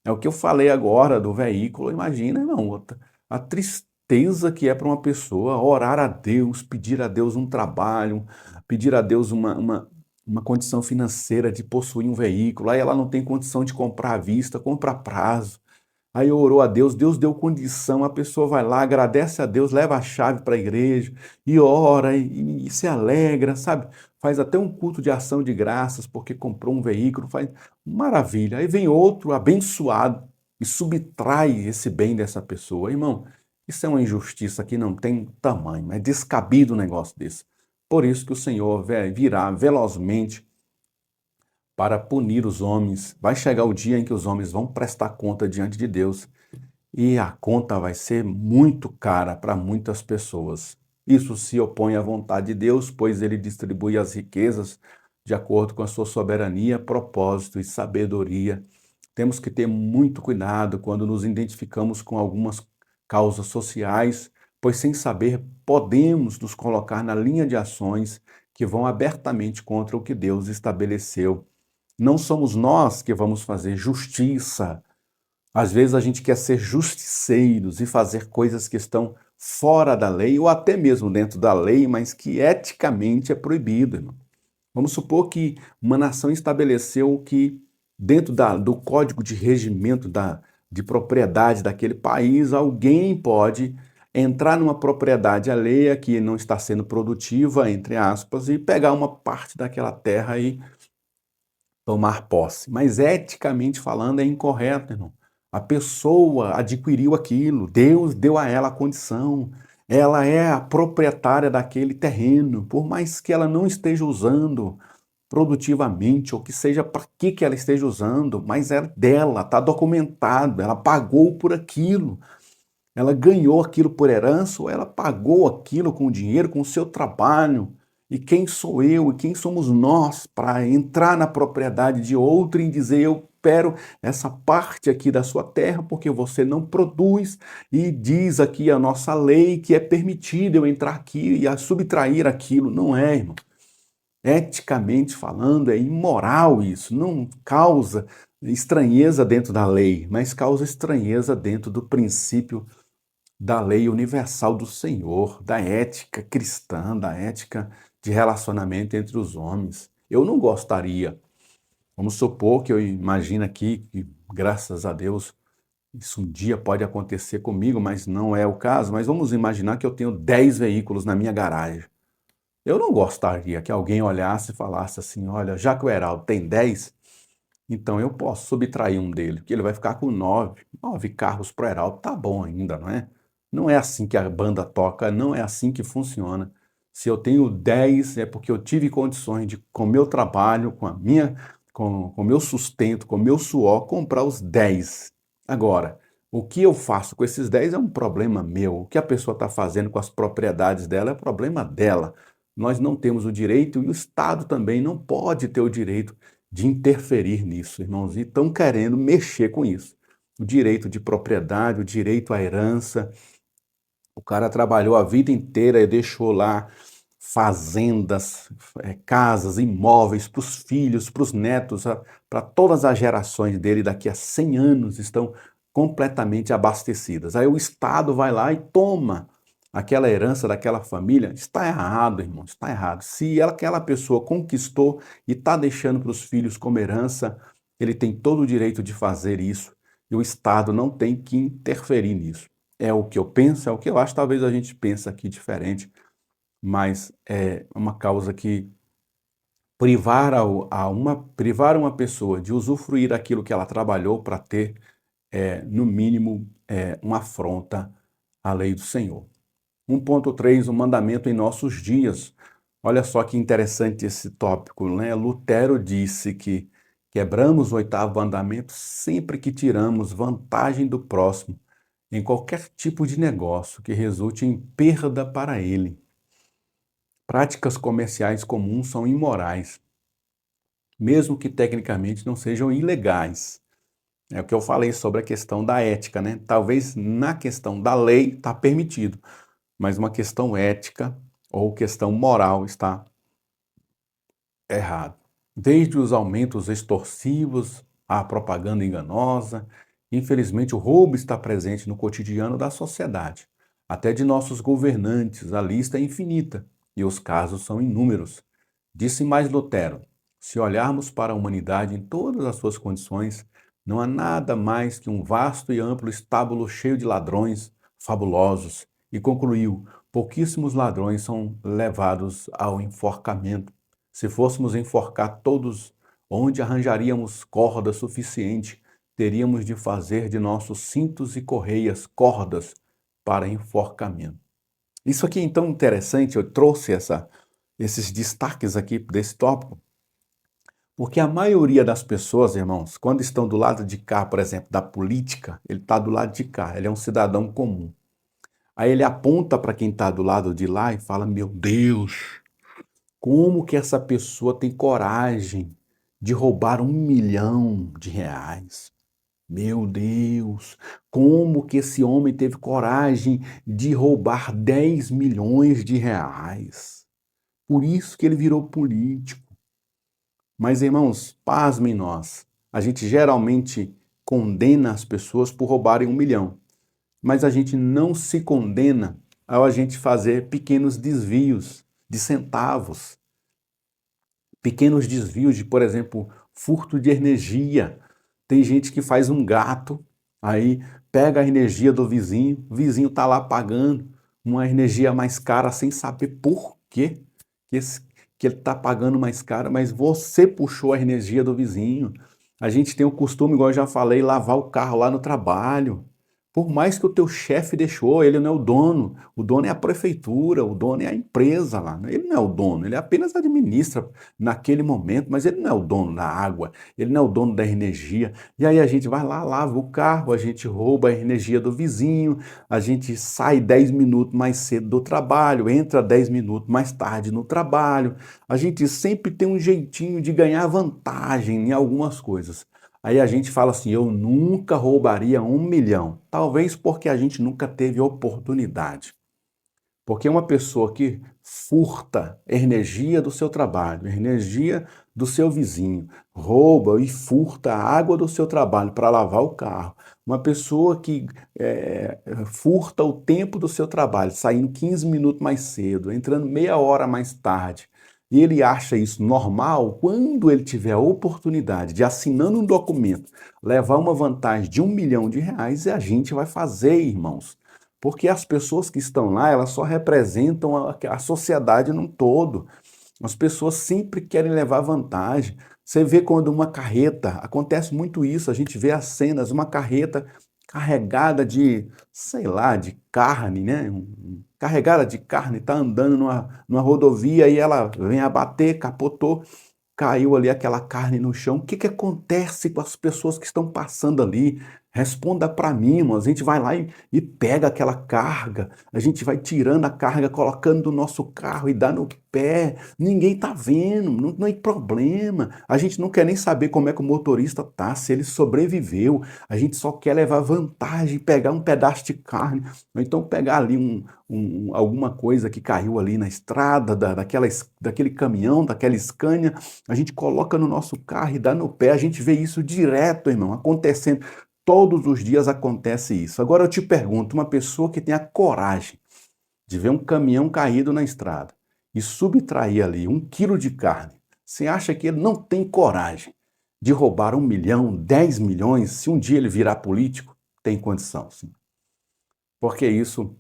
É o que eu falei agora do veículo. Imagina, não, a tristeza que é para uma pessoa orar a Deus, pedir a Deus um trabalho, pedir a Deus uma condição financeira de possuir um veículo. Aí ela não tem condição de comprar à vista, compra a prazo. Aí orou a Deus, Deus deu condição, a pessoa vai lá, agradece a Deus, leva a chave para a igreja e ora e se alegra, sabe? Faz até um culto de ação de graças porque comprou um veículo, faz maravilha. Aí vem outro abençoado e subtrai esse bem dessa pessoa. Irmão, isso é uma injustiça que não tem tamanho, é descabido um negócio desse. Por isso que o Senhor virá velozmente para punir os homens. Vai chegar o dia em que os homens vão prestar conta diante de Deus e a conta vai ser muito cara para muitas pessoas. Isso se opõe à vontade de Deus, pois ele distribui as riquezas de acordo com a sua soberania, propósito e sabedoria. Temos que ter muito cuidado quando nos identificamos com algumas causas sociais, pois sem saber podemos nos colocar na linha de ações que vão abertamente contra o que Deus estabeleceu. Não somos nós que vamos fazer justiça Às vezes a gente quer ser justiceiros e fazer coisas que estão fora da lei ou até mesmo dentro da lei, mas que eticamente é proibido, irmão. Vamos supor que uma nação estabeleceu que dentro do código de regimento de propriedade daquele país, alguém pode entrar numa propriedade alheia que não está sendo produtiva, entre aspas, e pegar uma parte daquela terra e tomar posse. Mas eticamente falando é incorreto, irmão. A pessoa adquiriu aquilo, Deus deu a ela a condição, ela é a proprietária daquele terreno, por mais que ela não esteja usando produtivamente, ou que seja para que ela esteja usando, mas é dela, está documentado, ela pagou por aquilo, ela ganhou aquilo por herança, ou ela pagou aquilo com dinheiro, com o seu trabalho. E quem sou eu e quem somos nós para entrar na propriedade de outro e dizer eu quero essa parte aqui da sua terra porque você não produz e diz aqui a nossa lei que é permitido eu entrar aqui e a subtrair aquilo. Não é, irmão. Eticamente falando, é imoral isso, não causa estranheza dentro da lei, mas causa estranheza dentro do princípio da lei universal do Senhor, da ética cristã, da ética de relacionamento entre os homens. Eu não gostaria. Vamos supor que eu imagino aqui que, graças a Deus, isso um dia pode acontecer comigo, mas não é o caso. Mas vamos imaginar que eu tenho 10 veículos na minha garagem. Eu não gostaria que alguém olhasse e falasse assim: olha, já que o Heraldo tem 10, então eu posso subtrair um dele, porque ele vai ficar com 9. 9 carros pro Heraldo, tá bom ainda, não é? Não é assim que a banda toca, não é assim que funciona. Se eu tenho 10, é porque eu tive condições de, com o meu trabalho, com o meu sustento, com o meu suor, comprar os 10. Agora, o que eu faço com esses 10 é um problema meu. O que a pessoa está fazendo com as propriedades dela é problema dela. Nós não temos o direito e o Estado também não pode ter o direito de interferir nisso, irmãos, e estão querendo mexer com isso. O direito de propriedade, o direito à herança. O cara trabalhou a vida inteira e deixou lá fazendas, casas, imóveis para os filhos, para os netos, para todas as gerações dele daqui a 100 anos estão completamente abastecidas. Aí o Estado vai lá e toma aquela herança daquela família. Está errado, irmão, está errado. Se aquela pessoa conquistou e está deixando para os filhos como herança, ele tem todo o direito de fazer isso e o Estado não tem que interferir nisso. É o que eu penso, é o que eu acho, talvez a gente pense aqui diferente, mas é uma causa que privar uma pessoa de usufruir aquilo que ela trabalhou para ter, no mínimo, uma afronta à lei do Senhor. 1.3, o mandamento em nossos dias. Olha só que interessante esse tópico, né? Lutero disse que quebramos o oitavo mandamento sempre que tiramos vantagem do próximo em qualquer tipo de negócio que resulte em perda para ele. Práticas comerciais comuns são imorais, mesmo que tecnicamente não sejam ilegais. É o que eu falei sobre a questão da ética, né? Talvez na questão da lei está permitido, mas uma questão ética ou questão moral está errado. Desde os aumentos extorsivos, à propaganda enganosa, infelizmente o roubo está presente no cotidiano da sociedade. Até de nossos governantes, a lista é infinita e os casos são inúmeros. Disse mais Lutero: se olharmos para a humanidade em todas as suas condições, não há nada mais que um vasto e amplo estábulo cheio de ladrões fabulosos. E concluiu: pouquíssimos ladrões são levados ao enforcamento. Se fôssemos enforcar todos, onde arranjaríamos corda suficiente? Teríamos de fazer de nossos cintos e correias cordas para enforcamento. Isso aqui é tão interessante, eu trouxe esses destaques aqui desse tópico, porque a maioria das pessoas, irmãos, quando estão do lado de cá, por exemplo, da política, ele está do lado de cá, ele é um cidadão comum. Aí ele aponta para quem está do lado de lá e fala: meu Deus, como que essa pessoa tem coragem de roubar R$ 1 milhão? Meu Deus, como que esse homem teve coragem de roubar R$ 10 milhões? Por isso que ele virou político. Mas, irmãos, pasmem nós. A gente geralmente condena as pessoas por roubarem 1 milhão, mas a gente não se condena ao a gente fazer pequenos desvios de centavos, pequenos desvios de, por exemplo, furto de energia. Tem gente que faz um gato, aí pega a energia do vizinho, o vizinho está lá pagando uma energia mais cara sem saber por quê que ele está pagando mais cara, mas você puxou a energia do vizinho. A gente tem o costume, igual eu já falei, lavar o carro lá no trabalho. Por mais que o teu chefe deixou, ele não é o dono é a prefeitura, o dono é a empresa lá. Ele não é o dono, ele apenas administra naquele momento, mas ele não é o dono da água, ele não é o dono da energia. E aí a gente vai lá, lava o carro, a gente rouba a energia do vizinho, a gente sai 10 minutos mais cedo do trabalho, entra 10 minutos mais tarde no trabalho. A gente sempre tem um jeitinho de ganhar vantagem em algumas coisas. Aí a gente fala assim, eu nunca roubaria 1 milhão. Talvez porque a gente nunca teve oportunidade. Porque uma pessoa que furta energia do seu trabalho, energia do seu vizinho, rouba e furta a água do seu trabalho para lavar o carro, uma pessoa que furta o tempo do seu trabalho, saindo 15 minutos mais cedo, entrando meia hora mais tarde, e ele acha isso normal, quando ele tiver a oportunidade de, assinando um documento, levar uma vantagem de R$ 1 milhão, a gente vai fazer, irmãos. Porque as pessoas que estão lá, elas só representam a sociedade num todo. As pessoas sempre querem levar vantagem. Você vê quando uma carreta, acontece muito isso, a gente vê as cenas, uma carreta carregada de, sei lá, de carne, né? Carregada de carne, está andando numa rodovia e ela vem a bater, capotou, caiu ali aquela carne no chão. O que que acontece com as pessoas que estão passando ali? Responda para mim, irmão. A gente vai lá e pega aquela carga, a gente vai tirando a carga, colocando no nosso carro e dá no pé. Ninguém tá vendo, não tem problema. A gente não quer nem saber como é que o motorista tá, se ele sobreviveu. A gente só quer levar vantagem, pegar um pedaço de carne, ou então pegar ali alguma coisa que caiu ali na estrada, daquele caminhão, daquela Scania, a gente coloca no nosso carro e dá no pé. A gente vê isso direto, irmão, acontecendo. Todos os dias acontece isso. Agora eu te pergunto, uma pessoa que tem a coragem de ver um caminhão caído na estrada e subtrair ali 1 quilo de carne, você acha que ele não tem coragem de roubar 1 milhão, 10 milhões, se um dia ele virar político? Tem condição, sim. Porque isso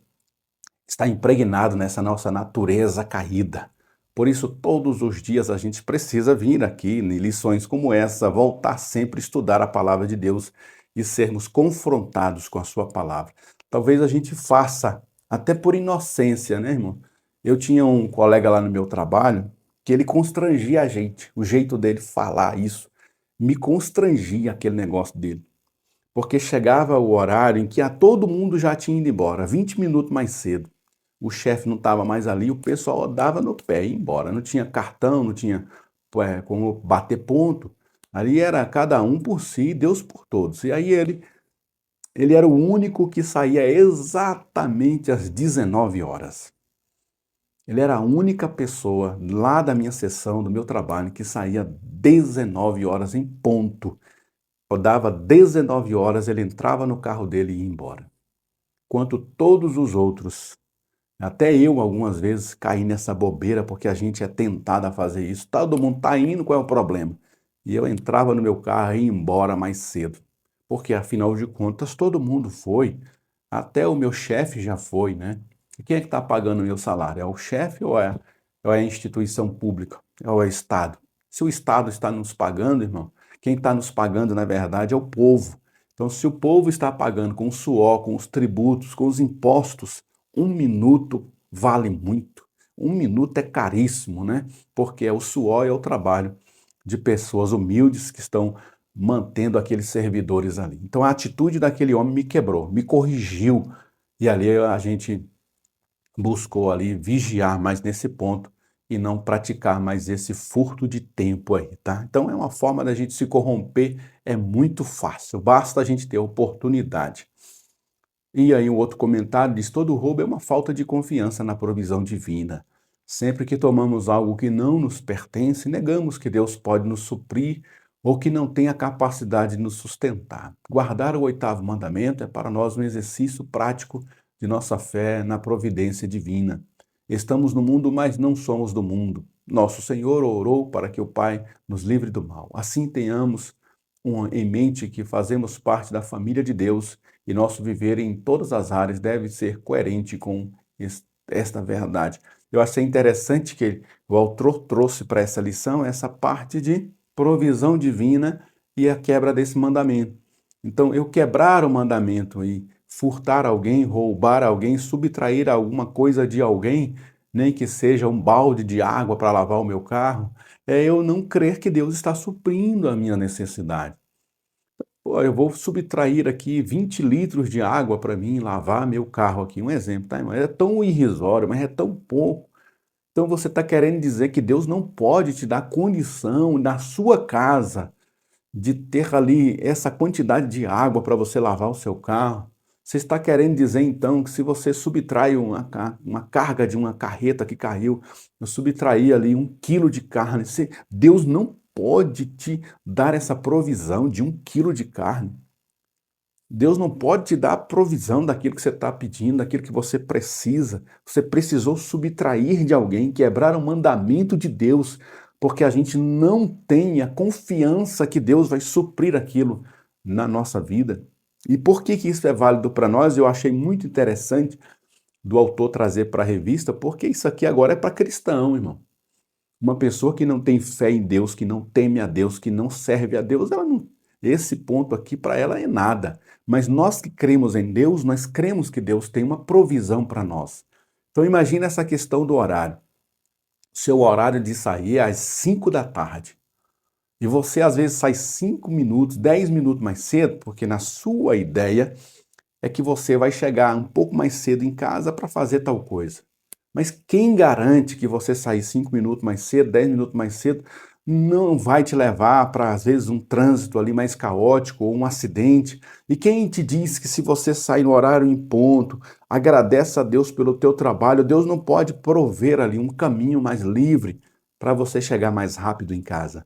está impregnado nessa nossa natureza caída. Por isso, todos os dias a gente precisa vir aqui em lições como essa, voltar sempre a estudar a palavra de Deus e sermos confrontados com a sua palavra. Talvez a gente faça até por inocência, né, irmão? Eu tinha um colega lá no meu trabalho que ele constrangia a gente, o jeito dele falar isso, me constrangia aquele negócio dele. Porque chegava o horário em que todo mundo já tinha ido embora, 20 minutos mais cedo. O chefe não estava mais ali, o pessoal dava no pé e ia embora. Não tinha cartão, não tinha como bater ponto. Ali era cada um por si, Deus por todos. E aí ele era o único que saía exatamente às 19 horas. Ele era a única pessoa lá da minha sessão, do meu trabalho, que saía 19 horas em ponto. Dava 19 horas, ele entrava no carro dele e ia embora. Enquanto todos os outros, até eu algumas vezes, caí nessa bobeira, porque a gente é tentado a fazer isso. Todo mundo está indo, qual é o problema? E eu entrava no meu carro e ia embora mais cedo. Porque, afinal de contas, todo mundo foi. Até o meu chefe já foi, né? E quem é que está pagando o meu salário? É o chefe ou é a instituição pública? Ou é o Estado? Se o Estado está nos pagando, irmão, quem está nos pagando, na verdade, é o povo. Então, se o povo está pagando com o suor, com os tributos, com os impostos, 1 minuto vale muito. 1 minuto é caríssimo, né? Porque é o suor e é o trabalho de pessoas humildes que estão mantendo aqueles servidores ali. Então a atitude daquele homem me quebrou, me corrigiu, e ali a gente buscou ali vigiar mais nesse ponto e não praticar mais esse furto de tempo aí, tá? Então é uma forma da gente se corromper, é muito fácil, basta a gente ter oportunidade. E aí um outro comentário diz, todo roubo é uma falta de confiança na provisão divina. Sempre que tomamos algo que não nos pertence, negamos que Deus pode nos suprir ou que não tem a capacidade de nos sustentar. Guardar o oitavo mandamento é para nós um exercício prático de nossa fé na providência divina. Estamos no mundo, mas não somos do mundo. Nosso Senhor orou para que o Pai nos livre do mal. Assim tenhamos em mente que fazemos parte da família de Deus e nosso viver em todas as áreas deve ser coerente com esta verdade. Eu achei interessante que o autor trouxe para essa lição essa parte de provisão divina e a quebra desse mandamento. Então, eu quebrar o mandamento e furtar alguém, roubar alguém, subtrair alguma coisa de alguém, nem que seja um balde de água para lavar o meu carro, é eu não crer que Deus está suprindo a minha necessidade. Pô, eu vou subtrair aqui 20 litros de água para mim lavar meu carro aqui, um exemplo, tá, irmão? É tão irrisório, mas é tão pouco. Então você está querendo dizer que Deus não pode te dar condição na sua casa de ter ali essa quantidade de água para você lavar o seu carro? Você está querendo dizer então que se você subtrai uma carga de uma carreta que caiu, eu subtrair ali 1 quilo de carne, Deus não pode te dar essa provisão de 1 quilo de carne. Deus não pode te dar a provisão daquilo que você está pedindo, daquilo que você precisa. Você precisou subtrair de alguém, quebrar o mandamento de Deus, porque a gente não tem a confiança que Deus vai suprir aquilo na nossa vida. E por que que isso é válido para nós? Eu achei muito interessante do autor trazer para a revista, porque isso aqui agora é para cristão, irmão. Uma pessoa que não tem fé em Deus, que não teme a Deus, que não serve a Deus, ela não, esse ponto aqui para ela é nada. Mas nós que cremos em Deus, nós cremos que Deus tem uma provisão para nós. Então imagina essa questão do horário. Seu horário de sair é às 5 da tarde. E você às vezes sai 5 minutos, 10 minutos mais cedo, porque na sua ideia é que você vai chegar um pouco mais cedo em casa para fazer tal coisa. Mas quem garante que você sair 5 minutos mais cedo, 10 minutos mais cedo, não vai te levar para, às vezes, um trânsito ali mais caótico ou um acidente? E quem te diz que se você sair no horário em ponto, agradece a Deus pelo teu trabalho, Deus não pode prover ali um caminho mais livre para você chegar mais rápido em casa?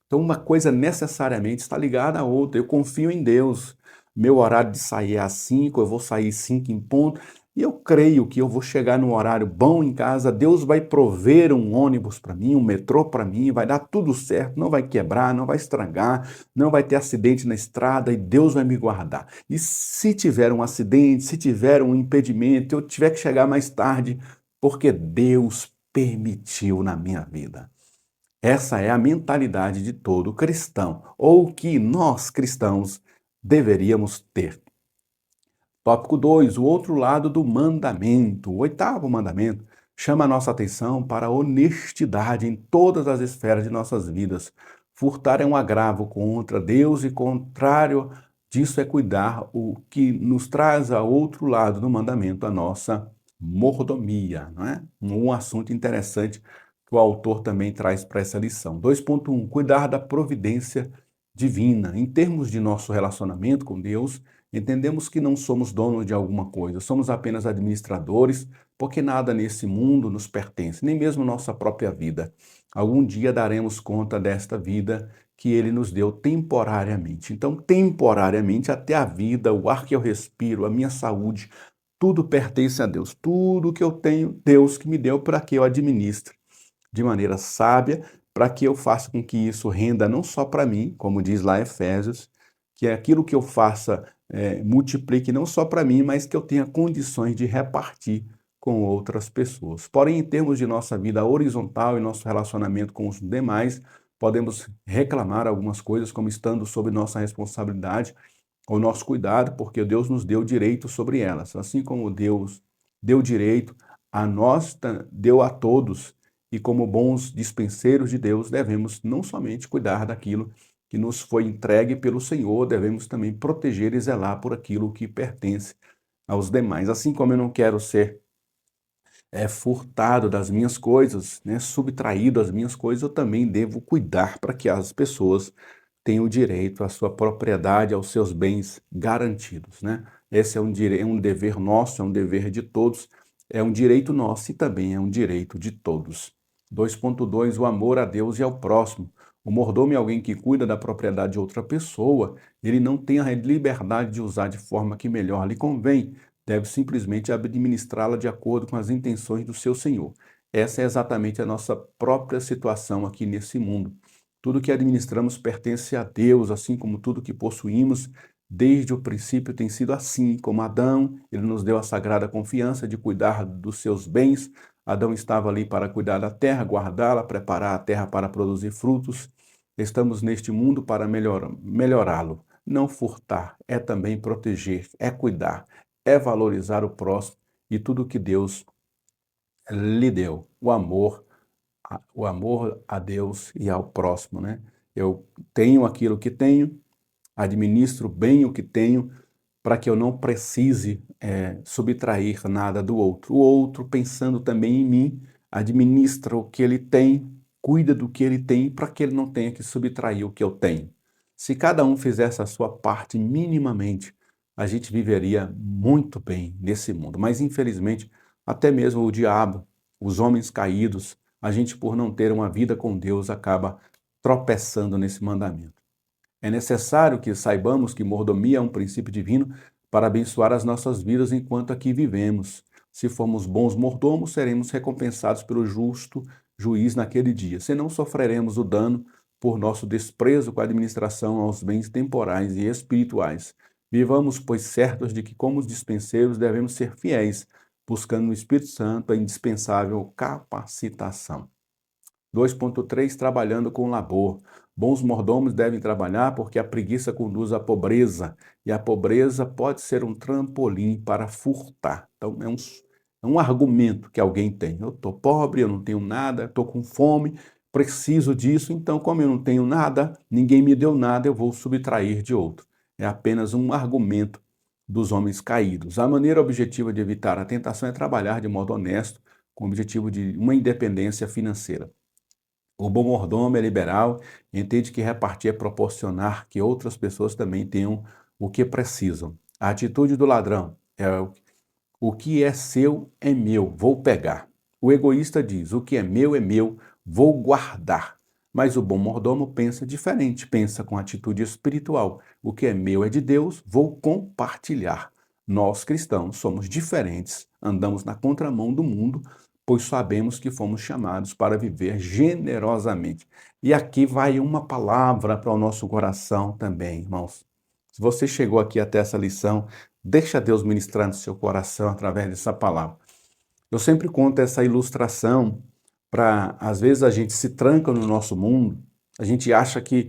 Então, uma coisa necessariamente está ligada à outra. Eu confio em Deus. Meu horário de sair é às 5, eu vou sair 5 em ponto. E eu creio que eu vou chegar num horário bom em casa. Deus vai prover um ônibus para mim, um metrô para mim, vai dar tudo certo, não vai quebrar, não vai estragar, não vai ter acidente na estrada e Deus vai me guardar. E se tiver um acidente, se tiver um impedimento, eu tiver que chegar mais tarde, porque Deus permitiu na minha vida. Essa é a mentalidade de todo cristão, ou que nós cristãos deveríamos ter. Tópico 2, o outro lado do mandamento. O oitavo mandamento chama a nossa atenção para a honestidade em todas as esferas de nossas vidas. Furtar é um agravo contra Deus e contrário disso é cuidar o que nos traz ao outro lado do mandamento, a nossa mordomia, não é? Um assunto interessante que o autor também traz para essa lição. 2.1, cuidar da providência divina. Em termos de nosso relacionamento com Deus, entendemos que não somos donos de alguma coisa, somos apenas administradores, porque nada nesse mundo nos pertence, nem mesmo nossa própria vida. Algum dia daremos conta desta vida que Ele nos deu temporariamente. Então, temporariamente, até a vida, o ar que eu respiro, a minha saúde, tudo pertence a Deus. Tudo que eu tenho, Deus que me deu para que eu administre de maneira sábia, para que eu faça com que isso renda não só para mim, como diz lá Efésios, que é aquilo que eu faça multiplique não só para mim, mas que eu tenha condições de repartir com outras pessoas. Porém, em termos de nossa vida horizontal e nosso relacionamento com os demais, podemos reclamar algumas coisas como estando sob nossa responsabilidade ou nosso cuidado, porque Deus nos deu direito sobre elas. Assim como Deus deu direito a nós, deu a todos, e como bons dispenseiros de Deus, devemos não somente cuidar daquilo que nos foi entregue pelo Senhor, devemos também proteger e zelar por aquilo que pertence aos demais. Assim como eu não quero ser furtado das minhas coisas, né, subtraído das minhas coisas, eu também devo cuidar para que as pessoas tenham direito à sua propriedade, aos seus bens garantidos, né? Esse é um dever nosso, é um dever de todos, é um direito nosso e também é um direito de todos. 2.2, o amor a Deus e ao próximo. O mordomo é alguém que cuida da propriedade de outra pessoa, ele não tem a liberdade de usar de forma que melhor lhe convém, deve simplesmente administrá-la de acordo com as intenções do seu senhor. Essa é exatamente a nossa própria situação aqui nesse mundo. Tudo que administramos pertence a Deus, assim como tudo que possuímos. Desde o princípio tem sido assim, como Adão, ele nos deu a sagrada confiança de cuidar dos seus bens. Adão estava ali para cuidar da terra, guardá-la, preparar a terra para produzir frutos. Estamos neste mundo para melhorá-lo. Não furtar, é também proteger, é cuidar, é valorizar o próximo e tudo que Deus lhe deu. O amor a Deus e ao próximo, né? Eu tenho aquilo que tenho, administro bem o que tenho, para que eu não precise subtrair nada do outro. O outro, pensando também em mim, administra o que ele tem, cuida do que ele tem, para que ele não tenha que subtrair o que eu tenho. Se cada um fizesse a sua parte minimamente, a gente viveria muito bem nesse mundo. Mas, infelizmente, até mesmo o diabo, os homens caídos, a gente, por não ter uma vida com Deus, acaba tropeçando nesse mandamento. É necessário que saibamos que mordomia é um princípio divino para abençoar as nossas vidas enquanto aqui vivemos. Se formos bons mordomos, seremos recompensados pelo justo juiz naquele dia. Senão sofreremos o dano por nosso desprezo com a administração aos bens temporais e espirituais. Vivamos, pois, certos de que, como os dispenseiros, devemos ser fiéis, buscando no Espírito Santo a indispensável capacitação. 2.3 Trabalhando com labor. Bons mordomos devem trabalhar porque a preguiça conduz à pobreza, e a pobreza pode ser um trampolim para furtar. Então, é um argumento que alguém tem. Eu estou pobre, eu não tenho nada, estou com fome, preciso disso, então, como eu não tenho nada, ninguém me deu nada, eu vou subtrair de outro. É apenas um argumento dos homens caídos. A maneira objetiva de evitar a tentação é trabalhar de modo honesto, com o objetivo de uma independência financeira. O bom mordomo é liberal, entende que repartir é proporcionar que outras pessoas também tenham o que precisam. A atitude do ladrão é o que é seu é meu, vou pegar. O egoísta diz, o que é meu, vou guardar. Mas o bom mordomo pensa diferente, pensa com atitude espiritual. O que é meu é de Deus, vou compartilhar. Nós cristãos somos diferentes, andamos na contramão do mundo, pois sabemos que fomos chamados para viver generosamente. E aqui vai uma palavra para o nosso coração também, irmãos. Se você chegou aqui até essa lição, deixa Deus ministrar no seu coração através dessa palavra. Eu sempre conto essa ilustração para, às vezes, a gente se tranca no nosso mundo, a gente acha que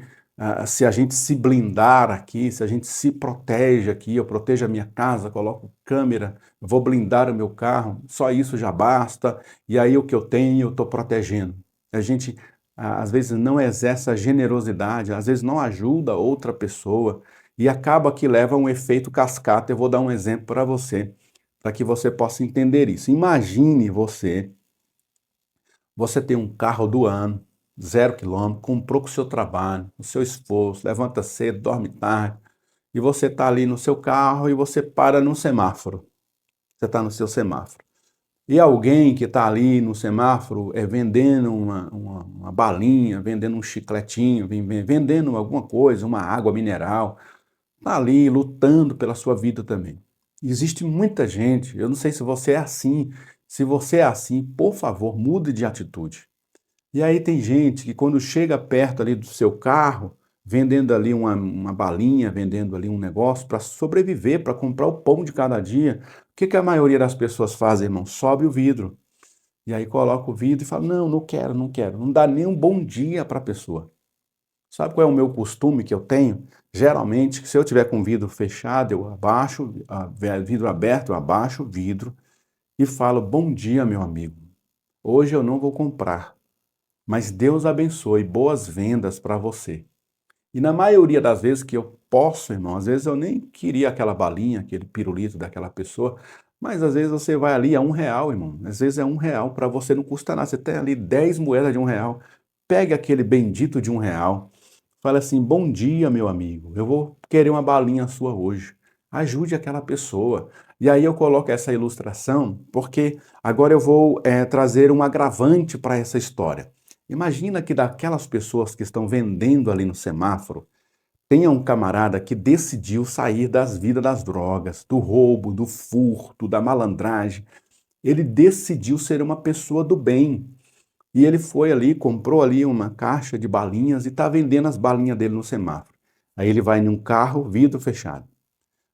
se a gente se blindar aqui, se a gente se protege aqui, eu protejo a minha casa, coloco câmera, vou blindar o meu carro, só isso já basta, e aí o que eu tenho eu estou protegendo. A gente, às vezes, não exerce a generosidade, às vezes não ajuda outra pessoa, e acaba que leva a um efeito cascata. Eu vou dar um exemplo para você, para que você possa entender isso. Imagine você tem um carro do ano, 0 km, comprou com o seu trabalho, o seu esforço, levanta cedo, dorme tarde, e você está ali no seu carro e você para no semáforo. Você está no seu semáforo. E alguém que está ali no semáforo vendendo uma balinha, vendendo um chicletinho, vendendo alguma coisa, uma água mineral, está ali lutando pela sua vida também. Existe muita gente, eu não sei se você é assim, se você é assim, por favor, mude de atitude. E aí tem gente que quando chega perto ali do seu carro, vendendo ali uma balinha, vendendo ali um negócio para sobreviver, para comprar o pão de cada dia, o que que a maioria das pessoas faz, irmão? Sobe o vidro. E aí coloca o vidro e fala, não, não quero, não quero. Não dá nem um bom dia para a pessoa. Sabe qual é o meu costume que eu tenho? Geralmente, se eu tiver com o vidro fechado, eu abaixo, vidro aberto, eu abaixo o vidro e falo, bom dia, meu amigo. Hoje eu não vou comprar, mas Deus abençoe, boas vendas para você. E na maioria das vezes que eu posso, irmão, às vezes eu nem queria aquela balinha, aquele pirulito daquela pessoa, mas às vezes você vai ali, é R$ 1, irmão. Às vezes é R$ 1, para você não custa nada. Você tem ali 10 moedas de R$ 1. Pegue aquele bendito de R$ 1. Fala assim, bom dia, meu amigo, eu vou querer uma balinha sua hoje. Ajude aquela pessoa. E aí eu coloco essa ilustração, porque agora eu vou trazer um agravante para essa história. Imagina que daquelas pessoas que estão vendendo ali no semáforo, tenha um camarada que decidiu sair das vidas das drogas, do roubo, do furto, da malandragem. Ele decidiu ser uma pessoa do bem. E ele foi ali, comprou ali uma caixa de balinhas e está vendendo as balinhas dele no semáforo. Aí ele vai em um carro, vidro fechado.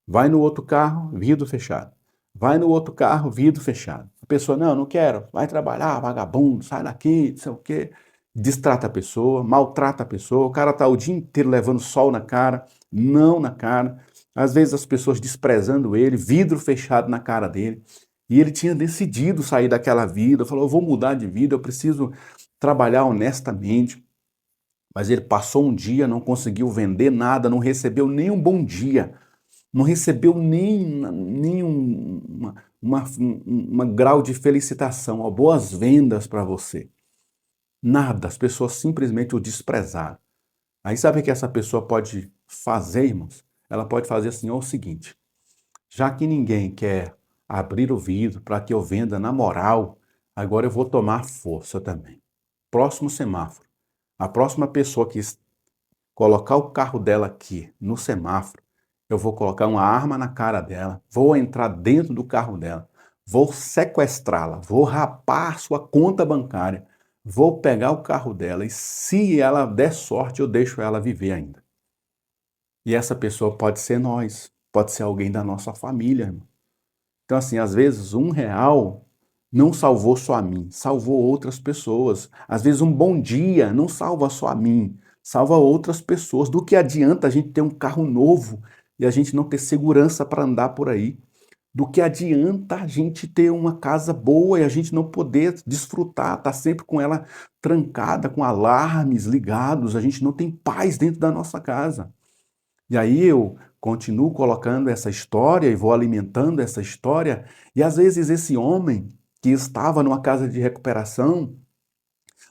Vai no outro carro, vidro fechado. Vai no outro carro, vidro fechado. A pessoa, não, não quero, vai trabalhar, vagabundo, sai daqui, não sei o quê. Destrata a pessoa, maltrata a pessoa, o cara está o dia inteiro levando sol na cara, não na cara. Às vezes as pessoas desprezando ele, vidro fechado na cara dele. E ele tinha decidido sair daquela vida, falou, eu vou mudar de vida, eu preciso trabalhar honestamente. Mas ele passou um dia, não conseguiu vender nada, não recebeu nem um bom dia, não recebeu nem uma grau de felicitação, ó, boas vendas para você. Nada, as pessoas simplesmente o desprezaram. Aí sabe o que essa pessoa pode fazer, irmãos? Ela pode fazer assim, ó, o seguinte, já que ninguém quer abrir o vidro para que eu venda na moral, agora eu vou tomar força também. Próximo semáforo, a próxima pessoa que colocar o carro dela aqui no semáforo, eu vou colocar uma arma na cara dela, vou entrar dentro do carro dela, vou sequestrá-la, vou rapar sua conta bancária, vou pegar o carro dela e se ela der sorte, eu deixo ela viver ainda. E essa pessoa pode ser nós, pode ser alguém da nossa família, irmão. Então, assim, às vezes R$ 1 não salvou só a mim, salvou outras pessoas. Às vezes um bom dia não salva só a mim, salva outras pessoas. Do que adianta a gente ter um carro novo e a gente não ter segurança para andar por aí? Do que adianta a gente ter uma casa boa e a gente não poder desfrutar, tá sempre com ela trancada, com alarmes ligados, a gente não tem paz dentro da nossa casa. E aí eu continuo colocando essa história e vou alimentando essa história, e às vezes esse homem que estava numa casa de recuperação,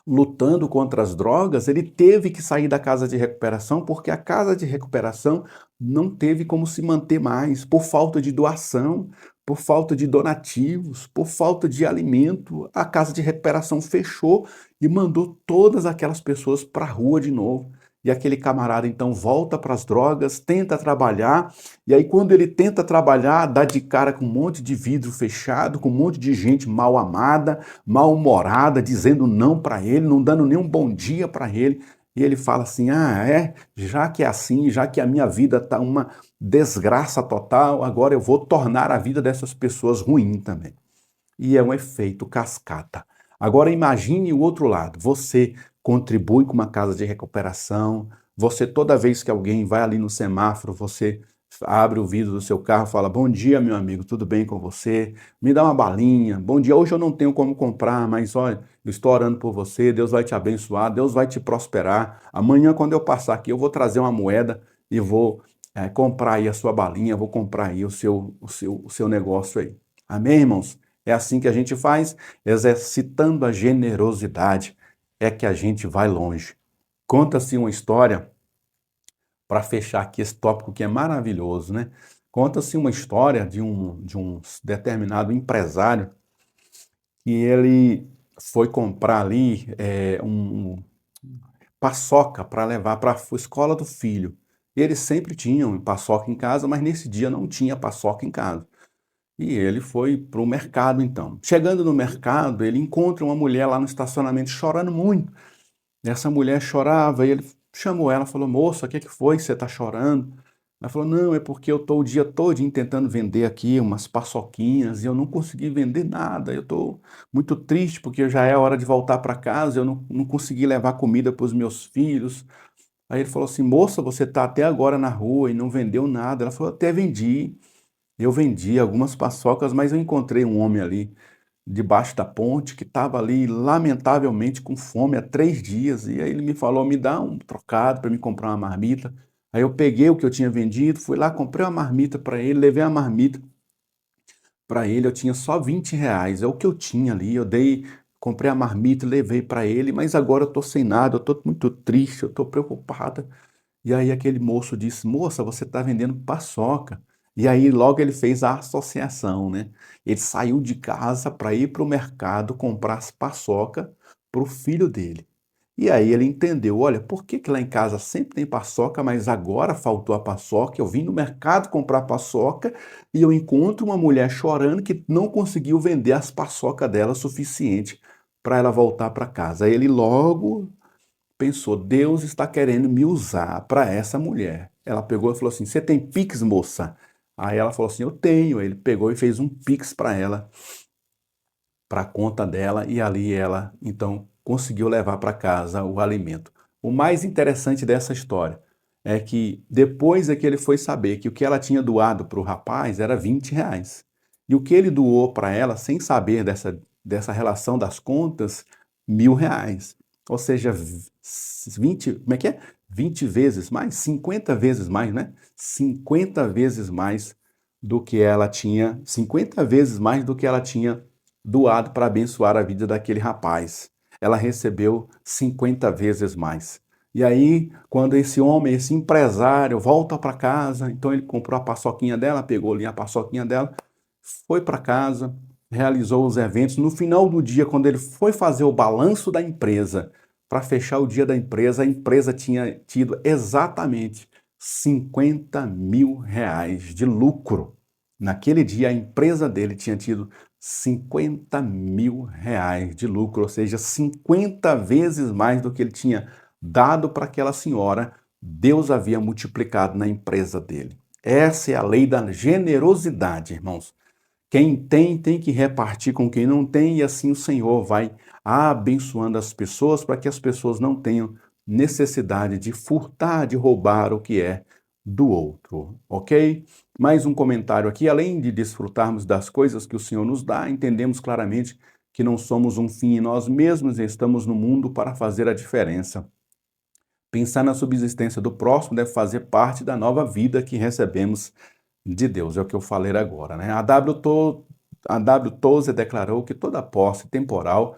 lutando contra as drogas, ele teve que sair da casa de recuperação porque a casa de recuperação não teve como se manter mais, por falta de doação, por falta de donativos, por falta de alimento. A casa de recuperação fechou e mandou todas aquelas pessoas para a rua de novo. E aquele camarada então volta para as drogas, tenta trabalhar, e aí quando ele tenta trabalhar, dá de cara com um monte de vidro fechado, com um monte de gente mal amada, mal-humorada, dizendo não para ele, não dando nem um bom dia para ele. E ele fala assim: ah, é? Já que é assim, já que a minha vida está uma desgraça total, agora eu vou tornar a vida dessas pessoas ruim também. E é um efeito cascata. Agora imagine o outro lado. Você contribui com uma casa de recuperação, você toda vez que alguém vai ali no semáforo, você abre o vidro do seu carro e fala: bom dia, meu amigo, tudo bem com você? Me dá uma balinha. Bom dia, hoje eu não tenho como comprar, mas olha, eu estou orando por você, Deus vai te abençoar, Deus vai te prosperar. Amanhã, quando eu passar aqui, eu vou trazer uma moeda e vou comprar aí a sua balinha, vou comprar aí o seu negócio aí. Amém, irmãos? É assim que a gente faz, exercitando a generosidade, é que a gente vai longe. Conta-se uma história, para fechar aqui esse tópico que é maravilhoso, né? Conta-se uma história de um determinado empresário que ele foi comprar ali paçoca para levar para a escola do filho. Eles sempre tinham paçoca em casa, mas nesse dia não tinha paçoca em casa. E ele foi para o mercado então. Chegando no mercado, ele encontra uma mulher lá no estacionamento chorando muito. Essa mulher chorava e ele chamou ela, falou: moça, o que foi que você está chorando? Ela falou: não, é porque eu estou o dia todo tentando vender aqui umas paçoquinhas e eu não consegui vender nada. Eu estou muito triste porque já é hora de voltar para casa, eu não consegui levar comida para os meus filhos. Aí ele falou assim: moça, você está até agora na rua e não vendeu nada. Ela falou: até vendi. Eu vendi algumas paçocas, mas eu encontrei um homem ali debaixo da ponte que estava ali lamentavelmente com fome há 3 dias. E aí ele me falou: me dá um trocado para me comprar uma marmita. Aí eu peguei o que eu tinha vendido, fui lá, comprei uma marmita para ele, levei a marmita para ele. Eu tinha só R$ 20, é o que eu tinha ali. Eu dei, comprei a marmita, levei para ele, mas agora eu estou sem nada, eu estou muito triste, eu estou preocupada. E aí aquele moço disse: moça, você está vendendo paçoca. E aí logo ele fez a associação, né? Ele saiu de casa para ir para o mercado comprar as paçoca para o filho dele. E aí ele entendeu, olha, por que que lá em casa sempre tem paçoca, mas agora faltou a paçoca, eu vim no mercado comprar paçoca e eu encontro uma mulher chorando que não conseguiu vender as paçoca dela suficiente para ela voltar para casa. Aí ele logo pensou, Deus está querendo me usar para essa mulher. Ela pegou e falou assim, você tem Pix, moça? Aí ela falou assim, eu tenho. Ele pegou e fez um Pix para ela, para a conta dela, e ali ela, então, conseguiu levar para casa o alimento. O mais interessante dessa história é que depois é que ele foi saber que o que ela tinha doado para o rapaz era R$ 20. E o que ele doou para ela, sem saber dessa relação das contas, R$ 1.000. Ou seja, 20, como é que é? 20 vezes mais, 50 vezes mais, né? 50 vezes mais do que ela tinha, 50 vezes mais do que ela tinha doado para abençoar a vida daquele rapaz. Ela recebeu 50 vezes mais. E aí, quando esse homem, esse empresário, volta para casa, então ele comprou a paçoquinha dela, pegou ali a paçoquinha dela, foi para casa, realizou os eventos. No final do dia, quando ele foi fazer o balanço da empresa, para fechar o dia da empresa, a empresa tinha tido exatamente R$ 50.000 de lucro. Naquele dia, a empresa dele tinha tido R$ 50.000 de lucro, ou seja, 50 vezes mais do que ele tinha dado para aquela senhora, Deus havia multiplicado na empresa dele. Essa é a lei da generosidade, irmãos. Quem tem, tem que repartir com quem não tem, e assim o Senhor vai abençoando as pessoas para que as pessoas não tenham necessidade de furtar, de roubar o que é do outro, ok? Mais um comentário aqui. Além de desfrutarmos das coisas que o Senhor nos dá, entendemos claramente que não somos um fim em nós mesmos e estamos no mundo para fazer a diferença. Pensar na subsistência do próximo deve fazer parte da nova vida que recebemos de Deus, é o que eu falei agora, né? A W. Tozer declarou que toda posse temporal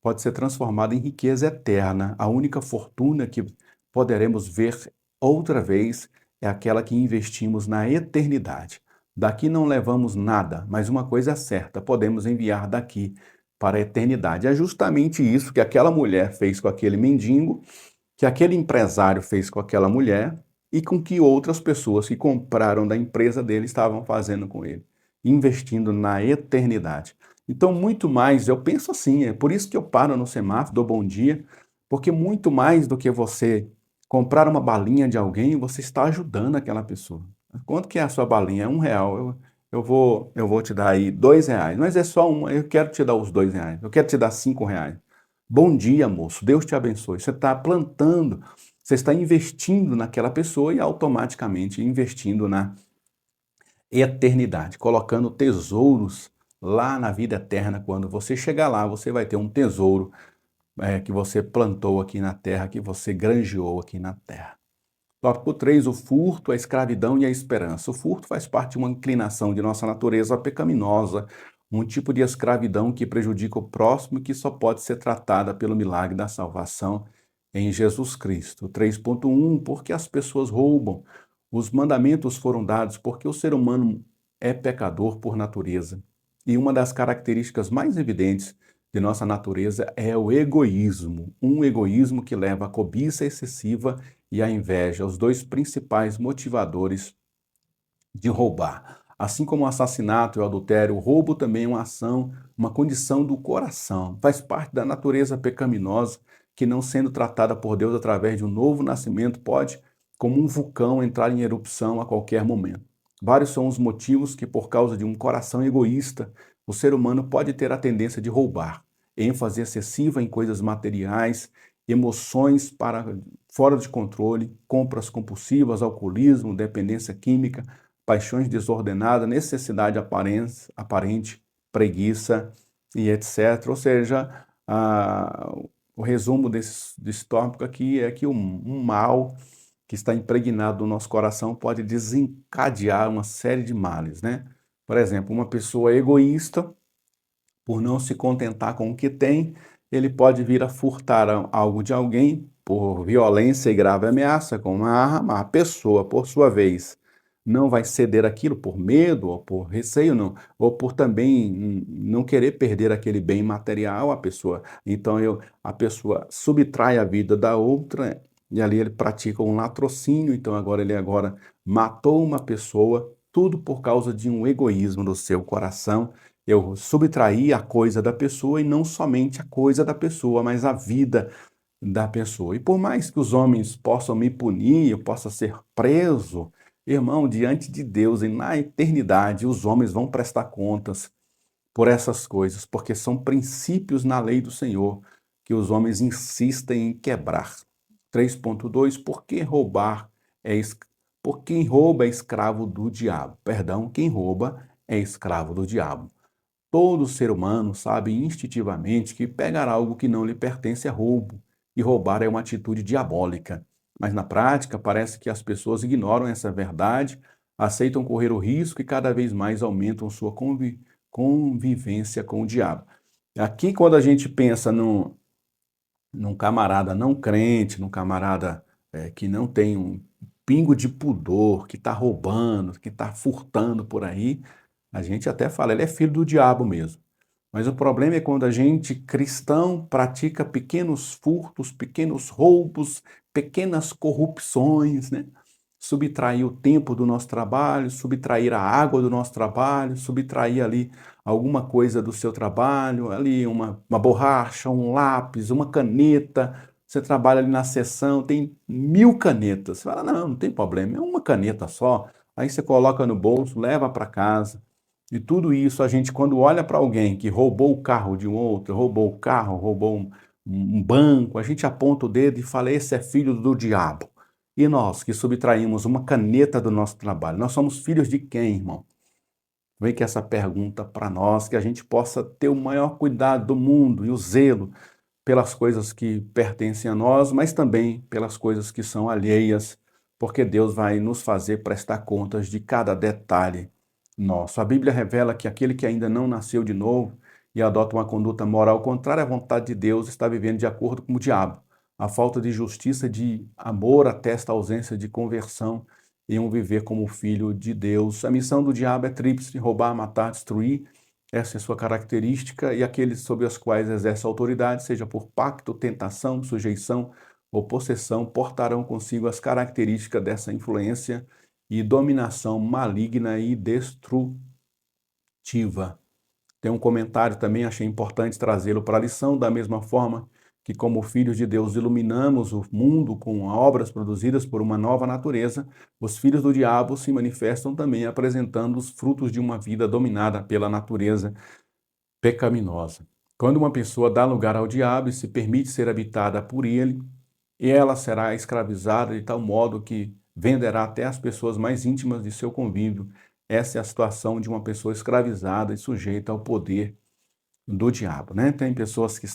pode ser transformada em riqueza eterna. A única fortuna que poderemos ver outra vez é aquela que investimos na eternidade. Daqui não levamos nada, mas uma coisa é certa, podemos enviar daqui para a eternidade. É justamente isso que aquela mulher fez com aquele mendigo, que aquele empresário fez com aquela mulher e com que outras pessoas que compraram da empresa dele estavam fazendo com ele, investindo na eternidade. Então, muito mais, eu penso assim, é por isso que eu paro no semáforo, dou bom dia, porque muito mais do que você comprar uma balinha de alguém, você está ajudando aquela pessoa. Quanto que é a sua balinha? É R$ 1. Eu vou te dar aí R$ 2, mas é só uma, eu quero te dar os R$ 2, eu quero te dar R$ 5. Bom dia, moço, Deus te abençoe. Você está plantando, você está investindo naquela pessoa e automaticamente investindo na eternidade, colocando tesouros lá na vida eterna. Quando você chegar lá, você vai ter um tesouro que você plantou aqui na terra, que você granjeou aqui na terra. Tópico 3, o furto, a escravidão e a esperança. O furto faz parte de uma inclinação de nossa natureza pecaminosa, um tipo de escravidão que prejudica o próximo e que só pode ser tratada pelo milagre da salvação em Jesus Cristo. 3.1, porque as pessoas roubam. Os mandamentos foram dados porque o ser humano é pecador por natureza. E uma das características mais evidentes de nossa natureza é o egoísmo, um egoísmo que leva à cobiça excessiva e a inveja, os dois principais motivadores de roubar. Assim como o assassinato e o adultério, o roubo também é uma ação, uma condição do coração, faz parte da natureza pecaminosa que, não sendo tratada por Deus através de um novo nascimento, pode, como um vulcão, entrar em erupção a qualquer momento. Vários são os motivos que, por causa de um coração egoísta, o ser humano pode ter a tendência de roubar. ênfase excessiva em coisas materiais, emoções fora de controle, compras compulsivas, alcoolismo, dependência química, paixões desordenadas, necessidade aparente, preguiça e etc. Ou seja, o resumo desse tópico aqui é que um mal que está impregnado no nosso coração pode desencadear uma série de males, né? Por exemplo, uma pessoa egoísta, por não se contentar com o que tem, ele pode vir a furtar algo de alguém por violência e grave ameaça com uma arma. A pessoa, por sua vez, não vai ceder aquilo por medo ou por receio, não, ou por também não querer perder aquele bem material, então a pessoa subtrai a vida da outra e ali ele pratica um latrocínio, então ele agora matou uma pessoa, tudo por causa de um egoísmo no seu coração. Eu subtraí a coisa da pessoa e não somente a coisa da pessoa, mas a vida da pessoa. E por mais que os homens possam me punir, eu possa ser preso, irmão, diante de Deus e na eternidade, os homens vão prestar contas por essas coisas, porque são princípios na lei do Senhor que os homens insistem em quebrar. 3.2, por que roubar é por quem rouba é escravo do diabo. Perdão, quem rouba é escravo do diabo. Todo ser humano sabe instintivamente que pegar algo que não lhe pertence é roubo, e roubar é uma atitude diabólica. Mas na prática, parece que as pessoas ignoram essa verdade, aceitam correr o risco e cada vez mais aumentam sua convivência com o diabo. Aqui, quando a gente pensa num camarada não crente, num camarada que não tem um pingo de pudor, que está roubando, que está furtando por aí, a gente até fala, ele é filho do diabo mesmo. Mas o problema é quando a gente, cristão, pratica pequenos furtos, pequenos roubos, pequenas corrupções, né? Subtrair o tempo do nosso trabalho, subtrair a água do nosso trabalho, subtrair ali alguma coisa do seu trabalho, ali uma borracha, um lápis, uma caneta. Você trabalha ali na sessão, tem 1000 canetas. Você fala, não tem problema, é uma caneta só. Aí você coloca no bolso, leva para casa. E tudo isso, a gente, quando olha para alguém que roubou o carro de um outro, roubou o carro, roubou um banco, a gente aponta o dedo e fala: esse é filho do diabo. E nós, que subtraímos uma caneta do nosso trabalho, nós somos filhos de quem, irmão? Vem que essa pergunta para nós, que a gente possa ter o maior cuidado do mundo e o zelo pelas coisas que pertencem a nós, mas também pelas coisas que são alheias, porque Deus vai nos fazer prestar contas de cada detalhe nosso. A Bíblia revela que aquele que ainda não nasceu de novo e adota uma conduta moral contrária à vontade de Deus está vivendo de acordo com o diabo. A falta de justiça, de amor, atesta a ausência de conversão em um viver como filho de Deus. A missão do diabo é tríplice: roubar, matar, destruir. Essa é a sua característica, e aqueles sobre os quais exerce autoridade, seja por pacto, tentação, sujeição ou possessão, portarão consigo as características dessa influência e dominação maligna e destrutiva. Tem um comentário também, achei importante trazê-lo para a lição, da mesma forma que, como filhos de Deus, iluminamos o mundo com obras produzidas por uma nova natureza, os filhos do diabo se manifestam também apresentando os frutos de uma vida dominada pela natureza pecaminosa. Quando uma pessoa dá lugar ao diabo e se permite ser habitada por ele, ela será escravizada de tal modo que venderá até as pessoas mais íntimas de seu convívio. Essa é a situação de uma pessoa escravizada e sujeita ao poder do diabo, né? Tem pessoas que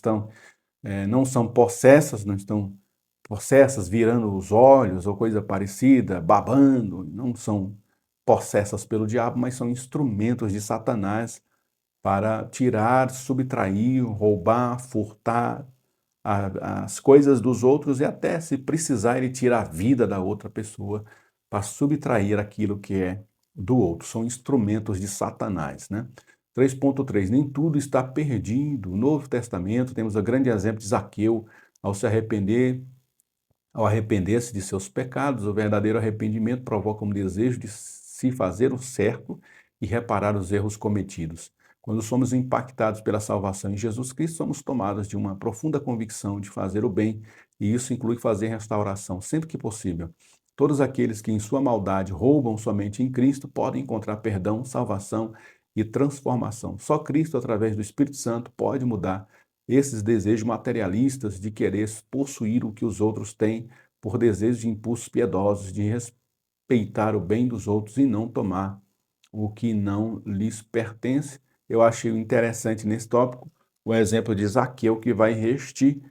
não são possessas, não estão possessas, virando os olhos ou coisa parecida, babando, não são possessas pelo diabo, mas são instrumentos de Satanás para tirar, subtrair, roubar, furtar as coisas dos outros, e até, se precisar, ele tira a vida da outra pessoa para subtrair aquilo que é do outro. São instrumentos de Satanás, né? 3.3, nem tudo está perdido. No Novo Testamento temos o grande exemplo de Zaqueu, ao se arrepender, ao arrepender-se de seus pecados. O verdadeiro arrependimento provoca um desejo de se fazer o certo e reparar os erros cometidos. Quando somos impactados pela salvação em Jesus Cristo, somos tomados de uma profunda convicção de fazer o bem, e isso inclui fazer restauração sempre que possível. Todos aqueles que em sua maldade roubam somente em Cristo podem encontrar perdão, salvação e transformação. Só Cristo, através do Espírito Santo, pode mudar esses desejos materialistas de querer possuir o que os outros têm, por desejos de impulsos piedosos, de respeitar o bem dos outros e não tomar o que não lhes pertence. Eu achei interessante nesse tópico o exemplo de Zaqueu, que vai restituir.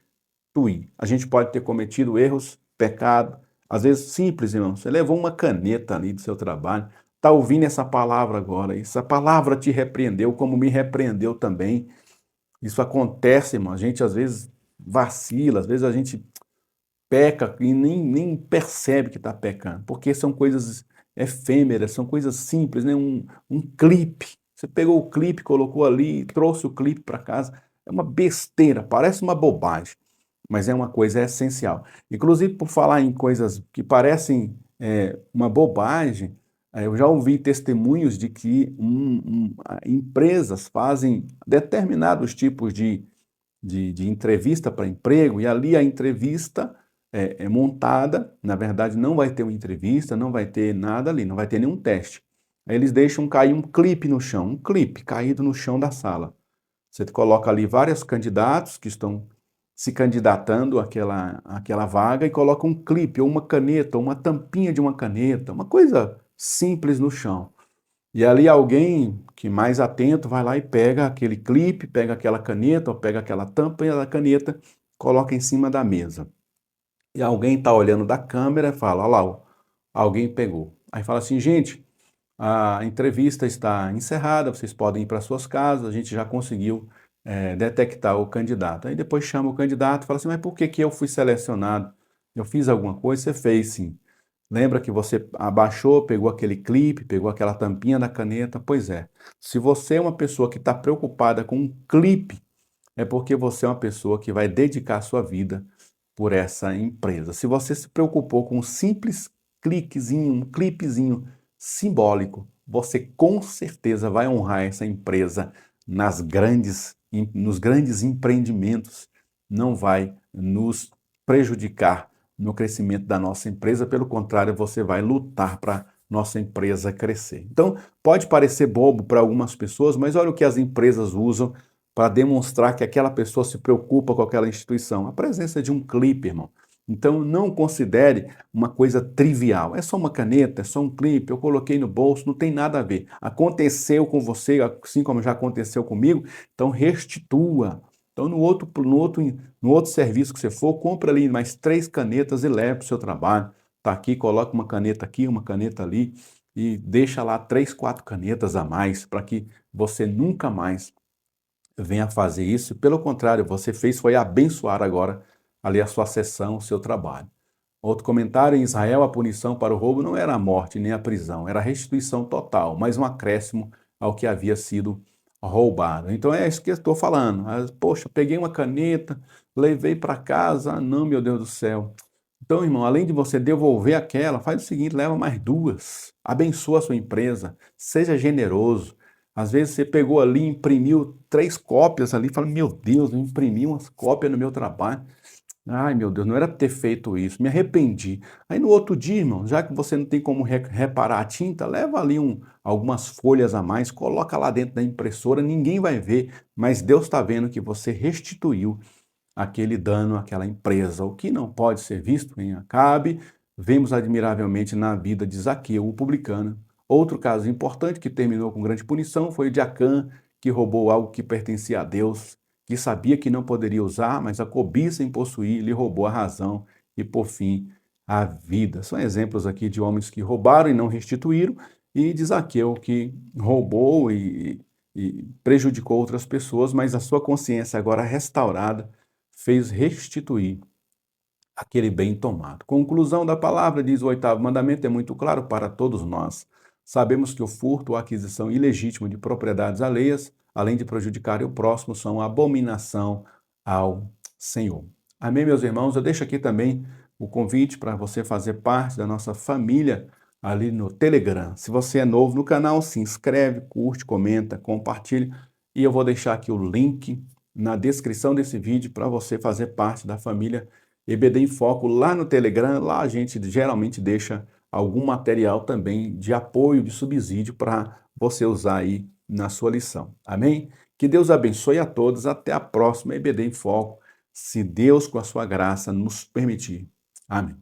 A gente pode ter cometido erros, pecado, às vezes simples, irmão. Você levou uma caneta ali do seu trabalho, está ouvindo essa palavra agora, essa palavra te repreendeu, como me repreendeu também. Isso acontece, irmão. A gente às vezes vacila, às vezes a gente peca e nem percebe que está pecando, porque são coisas efêmeras, são coisas simples, né? Um clipe. Você pegou o clipe, colocou ali, trouxe o clipe para casa. É uma besteira, parece uma bobagem, mas é uma coisa essencial. Inclusive, por falar em coisas que parecem uma bobagem, eu já ouvi testemunhos de que empresas fazem determinados tipos de entrevista para emprego, e ali a entrevista é montada, na verdade não vai ter uma entrevista, não vai ter nada ali, não vai ter nenhum teste. Aí eles deixam cair um clipe no chão, um clipe caído no chão da sala. Você coloca ali vários candidatos que estão se candidatando àquela vaga e coloca um clipe, ou uma caneta, ou uma tampinha de uma caneta, uma coisa simples no chão. E ali alguém que mais atento vai lá e pega aquele clipe, pega aquela caneta, ou pega aquela tampa e a caneta coloca em cima da mesa. E alguém está olhando da câmera e fala, olha lá, ó, alguém pegou. Aí fala assim, gente, a entrevista está encerrada, vocês podem ir para suas casas, a gente já conseguiu detectar o candidato. Aí depois chama o candidato e fala assim, mas por que que eu fui selecionado? Eu fiz alguma coisa? Você fez sim. Lembra que você abaixou, pegou aquele clipe, pegou aquela tampinha da caneta? Pois é. Se você é uma pessoa que está preocupada com um clipe, é porque você é uma pessoa que vai dedicar a sua vida por essa empresa. Se você se preocupou com um simples cliquezinho, um clipezinho simbólico, você com certeza vai honrar essa empresa nos grandes empreendimentos. Não vai nos prejudicar no crescimento da nossa empresa, pelo contrário, você vai lutar para nossa empresa crescer. Então, pode parecer bobo para algumas pessoas, mas olha o que as empresas usam para demonstrar que aquela pessoa se preocupa com aquela instituição. A presença de um clipe, irmão. Então, não considere uma coisa trivial. É só uma caneta, é só um clipe, eu coloquei no bolso, não tem nada a ver. Aconteceu com você, assim como já aconteceu comigo, então restitua. Então, no outro serviço que você for, compra ali mais 3 canetas e leve para o seu trabalho. Está aqui, coloca uma caneta aqui, uma caneta ali e deixa lá 3, 4 canetas a mais para que você nunca mais venha fazer isso. Pelo contrário, você fez foi abençoar agora ali a sua sessão, o seu trabalho. Outro comentário, em Israel a punição para o roubo não era a morte nem a prisão, era a restituição total, mas um acréscimo ao que havia sido roubado. Então é isso que eu estou falando. Poxa, peguei uma caneta, levei para casa, não, meu Deus do céu. Então, irmão, além de você devolver aquela, faz o seguinte, leva mais 2, abençoa a sua empresa, seja generoso. Às vezes você pegou ali, imprimiu 3 cópias ali, fala, meu Deus, eu imprimi umas cópias no meu trabalho. Ai, meu Deus, não era pra ter feito isso, me arrependi. Aí no outro dia, irmão, já que você não tem como reparar a tinta, leva ali algumas folhas a mais, coloca lá dentro da impressora, ninguém vai ver, mas Deus está vendo que você restituiu aquele dano àquela empresa. O que não pode ser visto em Acabe, vemos admiravelmente na vida de Zaqueu, o publicano. Outro caso importante que terminou com grande punição foi o de Acã, que roubou algo que pertencia a Deus, que sabia que não poderia usar, mas a cobiça em possuir lhe roubou a razão e, por fim, a vida. São exemplos aqui de homens que roubaram e não restituíram, e de Zaqueu que roubou e prejudicou outras pessoas, mas a sua consciência agora restaurada fez restituir aquele bem tomado. Conclusão da palavra, diz o 8º mandamento, é muito claro para todos nós. Sabemos que o furto ou a aquisição ilegítima de propriedades alheias, além de prejudicar o próximo, são abominação ao Senhor. Amém, meus irmãos? Eu deixo aqui também o convite para você fazer parte da nossa família ali no Telegram. Se você é novo no canal, se inscreve, curte, comenta, compartilha. E eu vou deixar aqui o link na descrição desse vídeo para você fazer parte da família EBD em Foco lá no Telegram. Lá a gente geralmente deixa algum material também de apoio, de subsídio para você usar aí na sua lição. Amém? Que Deus abençoe a todos. Até a próxima EBD em Foco, se Deus com a sua graça nos permitir. Amém.